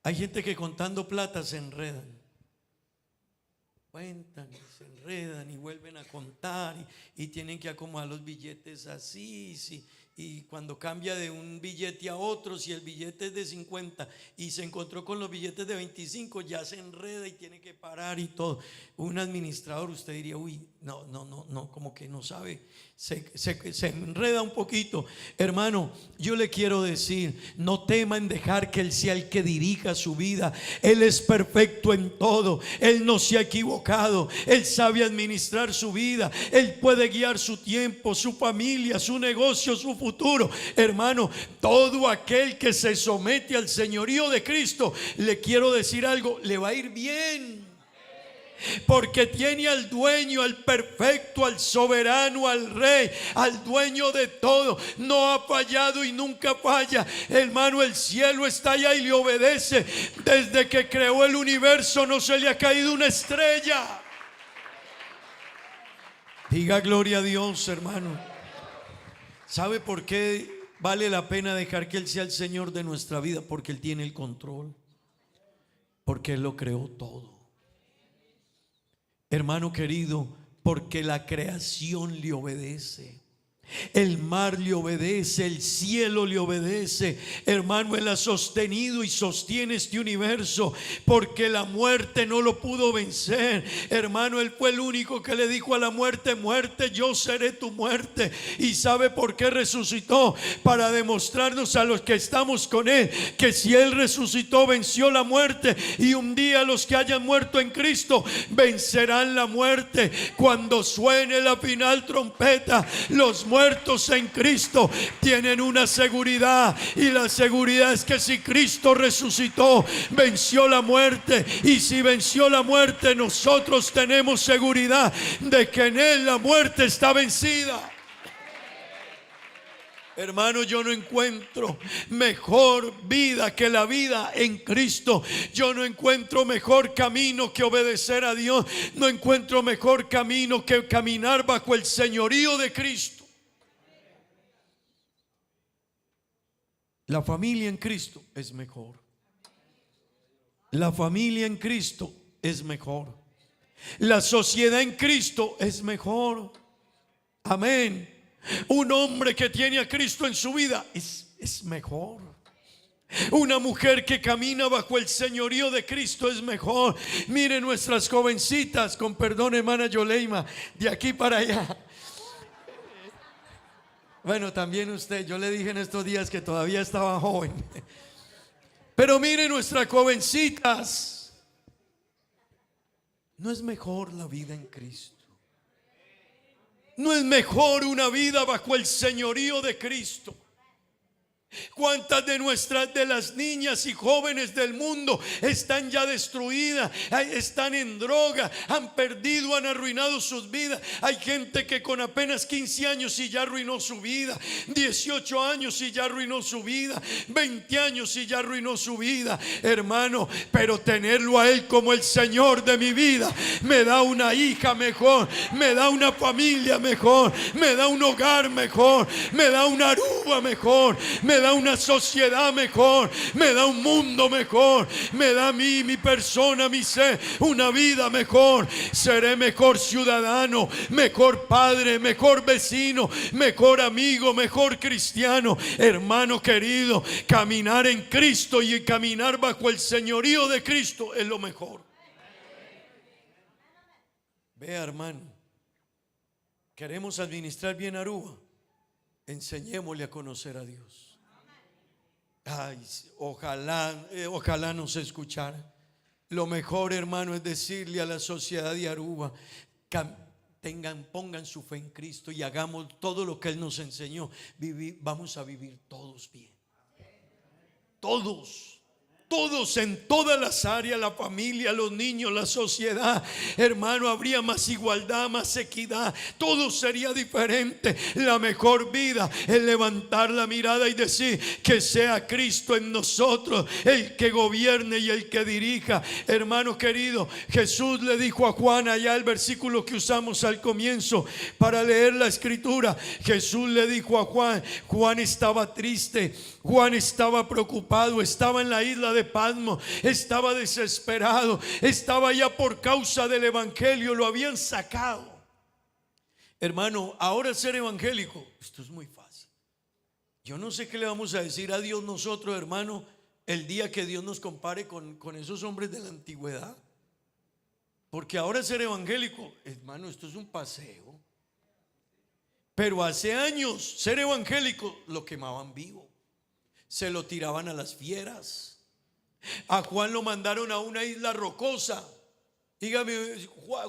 Hay gente que contando plata se enredan, cuentan, se enredan y vuelven a contar y tienen que acomodar los billetes así, sí. Y cuando cambia de un billete a otro, si el billete es de 50 y se encontró con los billetes de 25, ya se enreda y tiene que parar y todo. Un administrador, usted diría, uy, no, como que no sabe, se enreda un poquito. Hermano, yo le quiero decir, no tema en dejar que Él sea el que dirija su vida. Él es perfecto en todo, Él no se ha equivocado, Él sabe administrar su vida, Él puede guiar su tiempo, su familia, su negocio, su futuro. Hermano, todo aquel que se somete al señorío de Cristo, le quiero decir algo, le va a ir bien, porque tiene al dueño, al perfecto, al soberano, al rey, al dueño de todo. No ha fallado y nunca falla. Hermano, el cielo está allá y le obedece. Desde que creó el universo no se le ha caído una estrella. Diga gloria a Dios, hermano. ¿Sabe por qué vale la pena dejar que Él sea el Señor de nuestra vida? Porque Él tiene el control, porque Él lo creó todo. Hermano querido, porque la creación le obedece. El mar le obedece, el cielo le obedece. Hermano, Él ha sostenido y sostiene este universo, porque la muerte no lo pudo vencer. Hermano, Él fue el único que le dijo a la muerte: muerte, yo seré tu muerte. ¿Y sabe por qué resucitó? Para demostrarnos a los que estamos con Él que si Él resucitó, venció la muerte. Y un día los que hayan muerto en Cristo vencerán la muerte. Cuando suene la final trompeta, los muertos en Cristo tienen una seguridad, y la seguridad es que si Cristo resucitó, venció la muerte, y si venció la muerte, nosotros tenemos seguridad de que en Él la muerte está vencida. Hermano, yo no encuentro mejor vida que la vida en Cristo. Yo no encuentro mejor camino que obedecer a Dios. No encuentro mejor camino que caminar bajo el señorío de Cristo. La familia en Cristo es mejor. La familia en Cristo es mejor. La sociedad en Cristo es mejor. Amén. Un hombre que tiene a Cristo en su vida es mejor. Una mujer que camina bajo el señorío de Cristo es mejor. Mire nuestras jovencitas, con perdón, hermana Yoleima, de aquí para allá. Bueno, también usted, yo le dije en estos días que todavía estaba joven. Pero mire nuestras jovencitas. ¿No es mejor la vida en Cristo? ¿No es mejor una vida bajo el señorío de Cristo? ¿Cuántas de las niñas y jóvenes del mundo están ya destruidas? Están en droga, han perdido, han arruinado sus vidas. Hay gente que con apenas 15 años y ya arruinó su vida, 18 años y ya arruinó su vida, 20 años y ya arruinó su vida. Hermano, pero tenerlo a Él como el Señor de mi vida me da una hija mejor, me da una familia mejor, me da un hogar mejor, me da una Aruba mejor, me da una sociedad mejor, me da un mundo mejor, me da a mí, mi persona, mi ser, una vida mejor. Seré mejor ciudadano, mejor padre, mejor vecino, mejor amigo, mejor cristiano. Hermano querido, caminar en Cristo y caminar bajo el señorío de Cristo es lo mejor. Vea, hermano, queremos administrar bien Aruba, enseñémosle a conocer a Dios. Ay, ojalá nos escuchara. Lo mejor, hermano, es decirle a la sociedad de Aruba: pongan su fe en Cristo y hagamos todo lo que Él nos enseñó, vamos a vivir todos bien. Todos en todas las áreas, la familia, los niños, la sociedad, hermano, habría más igualdad, más equidad, todo sería diferente. La mejor vida es levantar la mirada y decir que sea Cristo en nosotros el que gobierne y el que dirija. Hermano querido, Jesús le dijo a Juan, allá el versículo que usamos al comienzo para leer la escritura, Jesús le dijo a Juan, Juan estaba triste, Juan estaba preocupado, estaba en la isla de Patmos, estaba desesperado, estaba ya por causa del evangelio, lo habían sacado. Hermano, ahora ser evangélico, esto es muy fácil. Yo no sé qué le vamos a decir a Dios nosotros, hermano, el día que Dios nos compare con esos hombres de la antigüedad. Porque ahora ser evangélico, hermano, esto es un paseo. Pero hace años ser evangélico lo quemaban vivo, se lo tiraban a las fieras. A Juan lo mandaron a una isla rocosa. Dígame,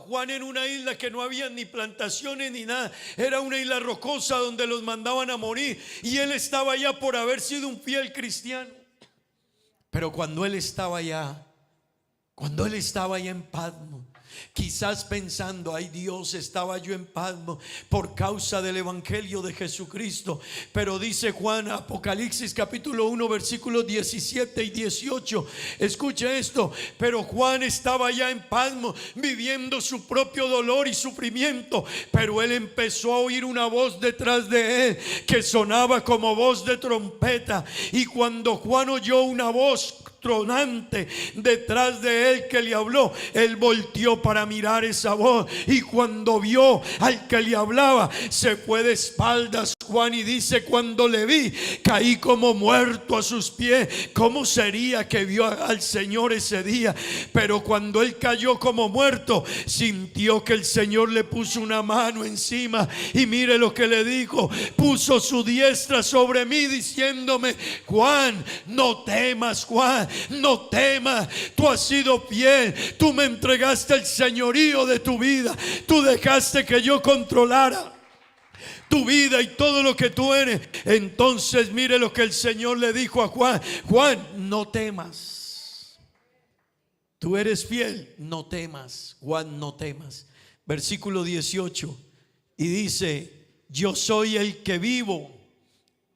Juan en una isla que no había ni plantaciones ni nada, era una isla rocosa donde los mandaban a morir, y él estaba allá por haber sido un fiel cristiano. Pero cuando él estaba allá en Patmos, quizás pensando, ay Dios, estaba yo en Patmos por causa del evangelio de Jesucristo. Pero dice Juan, Apocalipsis capítulo 1 versículos 17 y 18, escuche esto, pero Juan estaba ya en Patmos viviendo su propio dolor y sufrimiento, pero él empezó a oír una voz detrás de él que sonaba como voz de trompeta. Y cuando Juan oyó una voz tronante detrás de él que le habló, él volteó para mirar esa voz, y cuando vio al que le hablaba, se fue de espaldas Juan, y dice, cuando le vi, caí como muerto a sus pies. ¿Cómo sería que vio al Señor ese día? Pero cuando él cayó como muerto, sintió que el Señor le puso una mano encima, y mire lo que le dijo, puso su diestra sobre mí diciéndome, Juan, no temas, Juan, no temas, tú has sido fiel, tú me entregaste el señorío de tu vida, tú dejaste que yo controlara tu vida y todo lo que tú eres. Entonces mire lo que el Señor le dijo a Juan, Juan, no temas, tú eres fiel, no temas, Juan, no temas. Versículo 18, y dice, yo soy el que vivo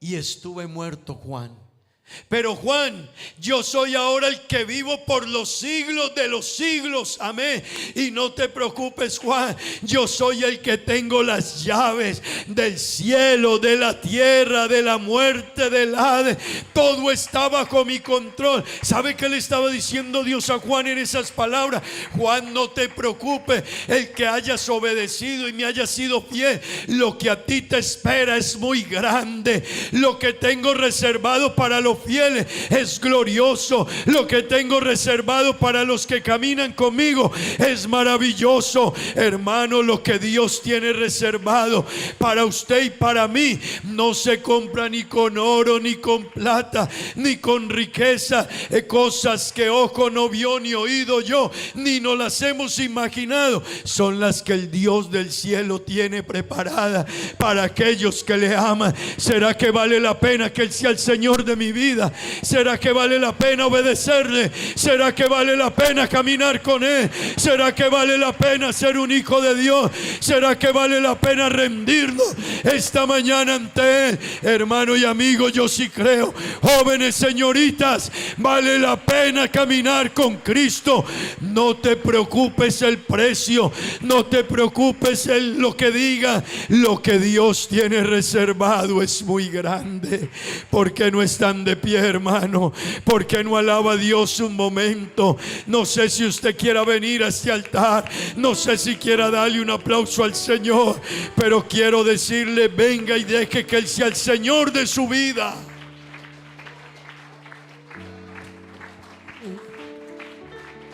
y estuve muerto, Juan. Pero Juan, yo soy ahora el que vivo por los siglos de los siglos, amén. Y no te preocupes, Juan, yo soy el que tengo las llaves del cielo, de la tierra, de la muerte, del Hades. Todo está bajo mi control. ¿Sabe qué le estaba diciendo Dios a Juan en esas palabras? Juan, no te preocupes, el que hayas obedecido y me hayas sido fiel, lo que a ti te espera es muy grande. Lo que tengo reservado para los fieles es glorioso. Lo que tengo reservado para los que caminan conmigo es maravilloso. Hermano, lo que Dios tiene reservado para usted y para mí no se compra ni con oro, ni con plata, ni con riqueza. Cosas que ojo no vio, ni oído yo, ni nos las hemos imaginado, son las que el Dios del cielo tiene preparadas para aquellos que le aman. ¿Será que vale la pena que Él sea el Señor de mi vida? ¿Será que vale la pena obedecerle? ¿Será que vale la pena caminar con Él? ¿Será que vale la pena ser un hijo de Dios? ¿Será que vale la pena rendirnos esta mañana ante Él? Hermano y amigo, yo sí creo. Jóvenes, señoritas, vale la pena caminar con Cristo. No te preocupes el precio, no te preocupes lo que diga. Lo que Dios tiene reservado es muy grande. ¿Por qué no están de pie, hermano? ¿Por qué no alaba a Dios un momento? No sé si usted quiera venir a este altar, no sé si quiera darle un aplauso al Señor, pero quiero decirle, venga y deje que Él sea el Señor de su vida.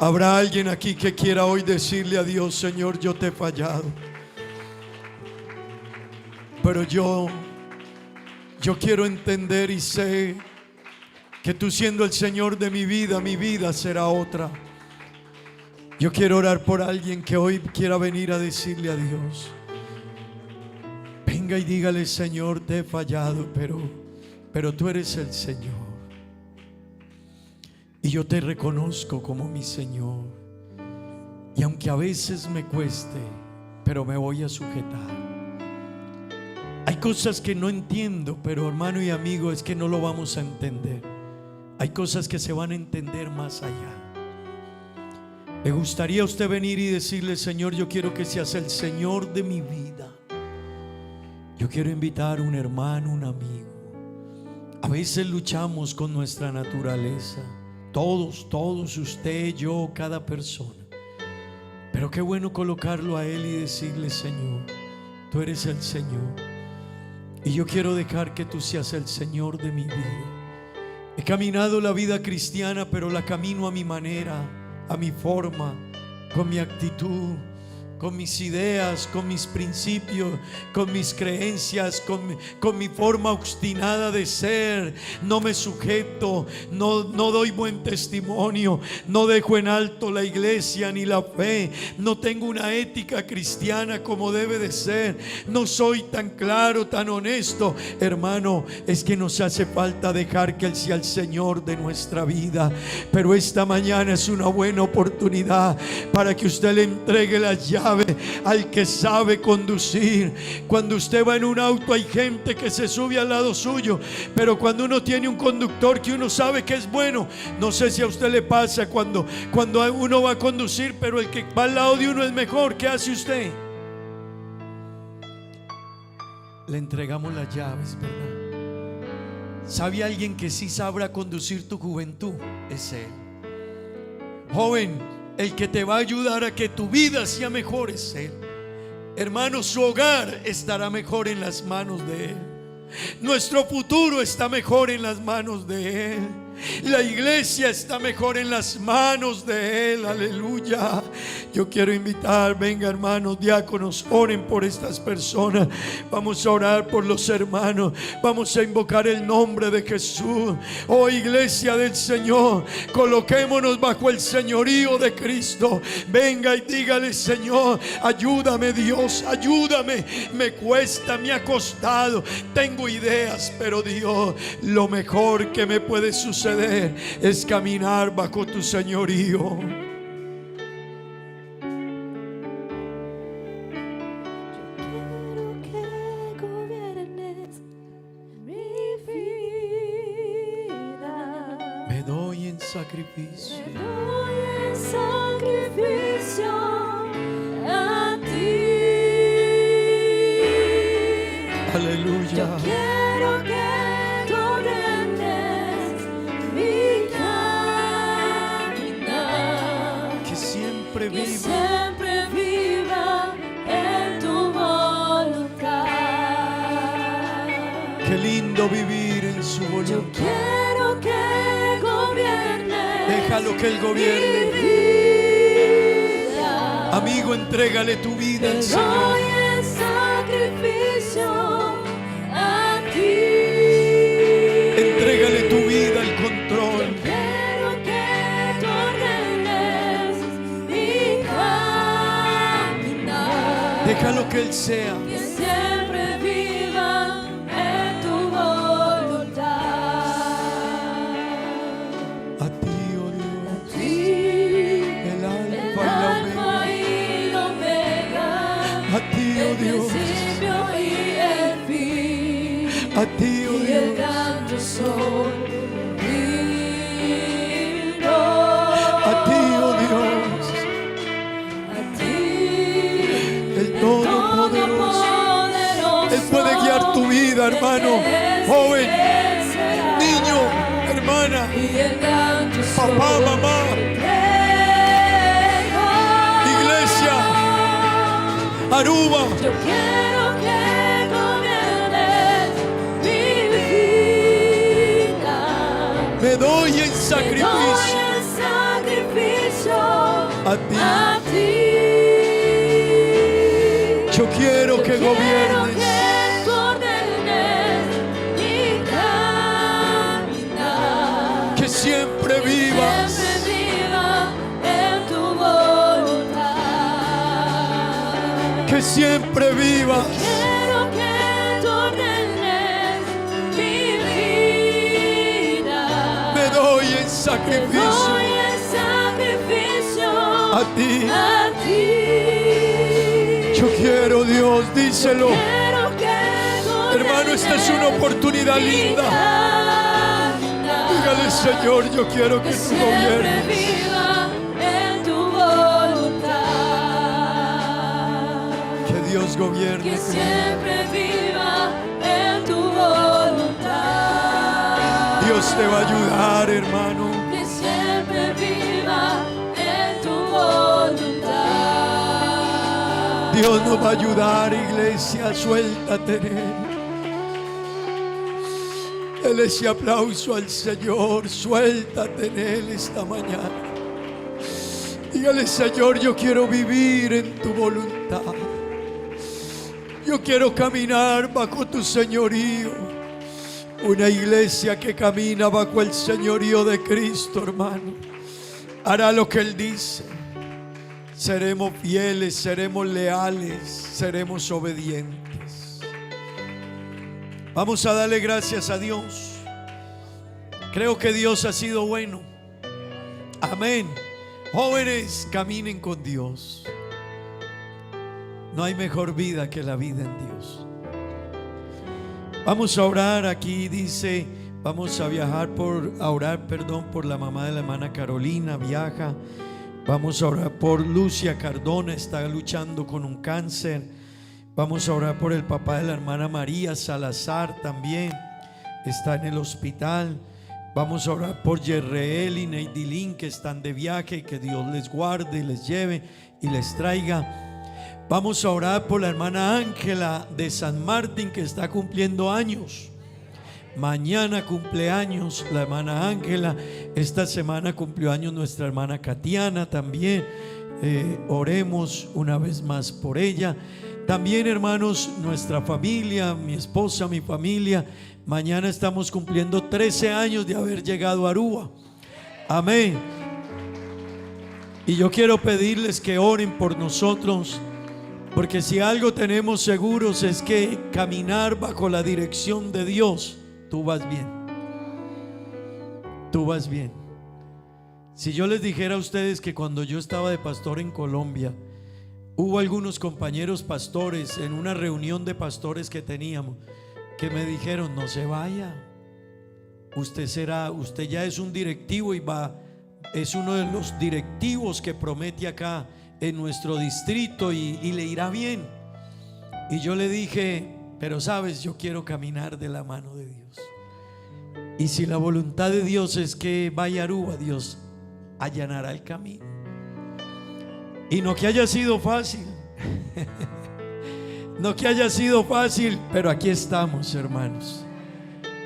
¿Habrá alguien aquí que quiera hoy decirle a Dios, Señor, yo te he fallado, pero yo quiero entender y sé que tú siendo el Señor de mi vida será otra? Yo quiero orar por alguien que hoy quiera venir a decirle a Dios: venga y dígale: Señor, te he fallado, pero tú eres el Señor. Y yo te reconozco como mi Señor. Y aunque a veces me cueste, pero me voy a sujetar. Hay cosas que no entiendo, pero hermano y amigo, es que no lo vamos a entender. Hay cosas que se van a entender más allá. ¿Le gustaría a usted venir y decirle: Señor, yo quiero que seas el Señor de mi vida? Yo quiero invitar a un hermano, un amigo. A veces luchamos con nuestra naturaleza. Todos, usted, yo, cada persona. Pero qué bueno colocarlo a Él y decirle: Señor, tú eres el Señor. Y yo quiero dejar que tú seas el Señor de mi vida. He caminado la vida cristiana, pero la camino a mi manera, a mi forma, con mi actitud, con mis ideas, con mis principios, con mis creencias, con mi forma obstinada de ser. No me sujeto, no doy buen testimonio, no dejo en alto la iglesia ni la fe, no tengo una ética cristiana como debe de ser, no soy tan claro, tan honesto. Hermano, es que nos hace falta dejar que Él sea el Señor de nuestra vida. Pero esta mañana es una buena oportunidad para que usted le entregue las llaves al que sabe conducir. Cuando usted va en un auto, hay gente que se sube al lado suyo, pero cuando uno tiene un conductor que uno sabe que es bueno, no sé si a usted le pasa cuando uno va a conducir, pero el que va al lado de uno es mejor. ¿Qué hace usted? Le entregamos las llaves, ¿verdad? ¿Sabe alguien que sí sabrá conducir tu juventud? Es Él. Joven, el que te va a ayudar a que tu vida sea mejor es Él. Hermano, su hogar estará mejor en las manos de Él. Nuestro futuro está mejor en las manos de Él. La iglesia está mejor en las manos de Él. Aleluya. Yo quiero invitar, venga hermanos, diáconos, oren por estas personas. Vamos a orar por los hermanos. Vamos a invocar el nombre de Jesús. Oh iglesia del Señor, coloquémonos bajo el señorío de Cristo. Venga y dígale: Señor, ayúdame, Dios, ayúdame. Me cuesta, me ha costado. Tengo ideas, pero Dios, lo mejor que me puede suceder es caminar bajo tu señorío. Me doy en sacrificio. Me doy en sacrificio a ti. Aleluya. Yo quiero que gobiernes mi caminar. Que siempre Que viva. siempre viva en tu voluntad. Qué lindo vivir en su Yo voluntad. quiero que gobiernes. Déjalo que Él gobierne. mi vida. Amigo, entrégale tu vida al Te Señor. doy en sacrificio a ti. Entrégale tu vida al control. Quiero que tú ordenes mi caminar. Déjalo que Él sea. Que siempre viva en tu voluntad. A ti, oh Dios, A ti, el el alfa alfa y la omega. a ti, oh El Dios, principio y el fin. a ti, oh Y el Dios, gran yo soy. a ti, oh Dios, A ti, el Todopoderoso. Él puede guiar tu vida, hermano, joven, niño, hermana, papá, mamá, iglesia, Aruba. Yo quiero que gobiernes mi vida. Me doy en Te doy sacrificio en sacrificio a ti. a ti. Yo quiero que Quiero gobiernes. que tú ordenes mi caminar. Que siempre vivas. Siempre viva en tu voz. siempre viva. Quiero que tú ordenes mi vida. Me doy en Te sacrificio doy el sacrificio a ti. a ti. Yo quiero, Dios, díselo. Quiero que tú Hermano, esta es una oportunidad ordenes mi linda. vida. Dígale, Señor, yo quiero que Que tú siempre gobiernes. viva en tu voluntad. Que Dios gobierne. Que siempre viva en tu voluntad. Dios te va a ayudar, hermano. Que siempre viva en tu voluntad. Dios nos va a ayudar, iglesia. Suéltate en Él. Dele ese aplauso al Señor. Suéltate en Él esta mañana. Dígale, Señor, yo quiero vivir en tu voluntad. Yo quiero caminar bajo tu señorío. Una iglesia que camina bajo el señorío de Cristo, hermano, hará lo que Él dice. Seremos fieles, seremos leales, seremos obedientes. Vamos a darle gracias a Dios. Creo que Dios ha sido bueno. Amén. Jóvenes, caminen con Dios. No hay mejor vida que la vida en Dios. Vamos a orar aquí, dice, vamos a orar por la mamá de la hermana Carolina, viaja. Vamos a orar por Lucia Cardona, está luchando con un cáncer. Vamos a orar por el papá de la hermana María Salazar, también está en el hospital. Vamos a orar por Yerreel y Neidilín, que están de viaje, y que Dios les guarde y les lleve y les traiga. Vamos a orar por la hermana Ángela de San Martín, que está cumpliendo años. Mañana cumpleaños la hermana Ángela. Esta semana cumplió años nuestra hermana Katiana también. Oremos una vez más por ella. También, hermanos, nuestra familia, mi esposa, mi familia. Mañana estamos cumpliendo 13 años de haber llegado a Aruba. Amén. Y yo quiero pedirles que oren por nosotros, porque si algo tenemos seguros es que caminar bajo la dirección de Dios, tú vas bien. Tú vas bien. Si yo les dijera a ustedes que cuando yo estaba de pastor en Colombia, hubo algunos compañeros pastores en una reunión de pastores que teníamos, que me dijeron: no se vaya, usted ya es un directivo y es uno de los directivos que promete acá en nuestro distrito y le irá bien. Y yo le dije: pero sabes, yo quiero caminar de la mano de Dios. Y si la voluntad de Dios es que vaya a Aruba, Dios allanará el camino. Y no que haya sido fácil, no que haya sido fácil, pero aquí estamos, hermanos.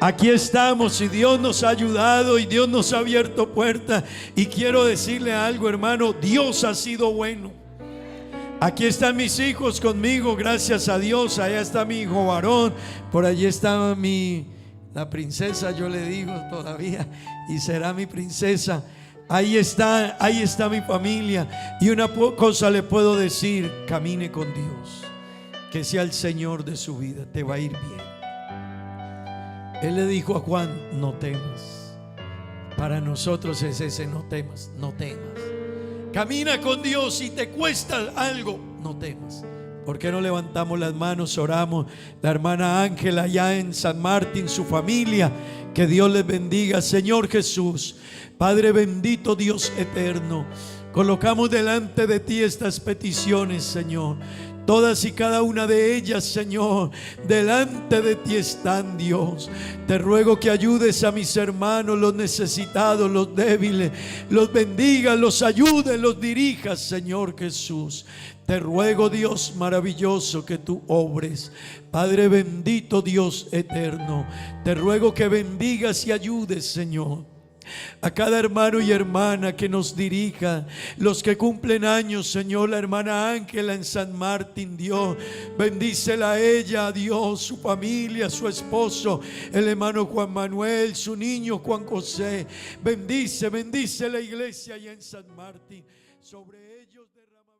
Aquí estamos y Dios nos ha ayudado y Dios nos ha abierto puertas. Y quiero decirle algo, hermano, Dios ha sido bueno. Aquí están mis hijos conmigo, gracias a Dios. Allá está mi hijo varón, por allí está la princesa, yo le digo todavía, y será mi princesa. Ahí está mi familia. Y una cosa le puedo decir: camine con Dios, que sea el Señor de su vida, te va a ir bien. Él le dijo a Juan: no temas. Para nosotros es ese: no temas, no temas. Camina con Dios. Si te cuesta algo, no temas. ¿Por qué no levantamos las manos, oramos? La hermana Ángela allá en San Martín, su familia, que Dios les bendiga. Señor Jesús, Padre bendito, Dios eterno, colocamos delante de ti estas peticiones, Señor. Todas y cada una de ellas, Señor, delante de ti están, Dios. Te ruego que ayudes a mis hermanos, los necesitados, los débiles. Los bendigas, los ayudes, los dirijas, Señor Jesús. Te ruego, Dios maravilloso, que tú obres. Padre bendito, Dios eterno, te ruego que bendigas y ayudes, Señor, a cada hermano y hermana que nos dirija, los que cumplen años, Señor. La hermana Ángela en San Martín, Dios, bendícela a ella, Dios, su familia, su esposo, el hermano Juan Manuel, su niño Juan José. Bendice la iglesia allá en San Martín. Sobre ellos derrama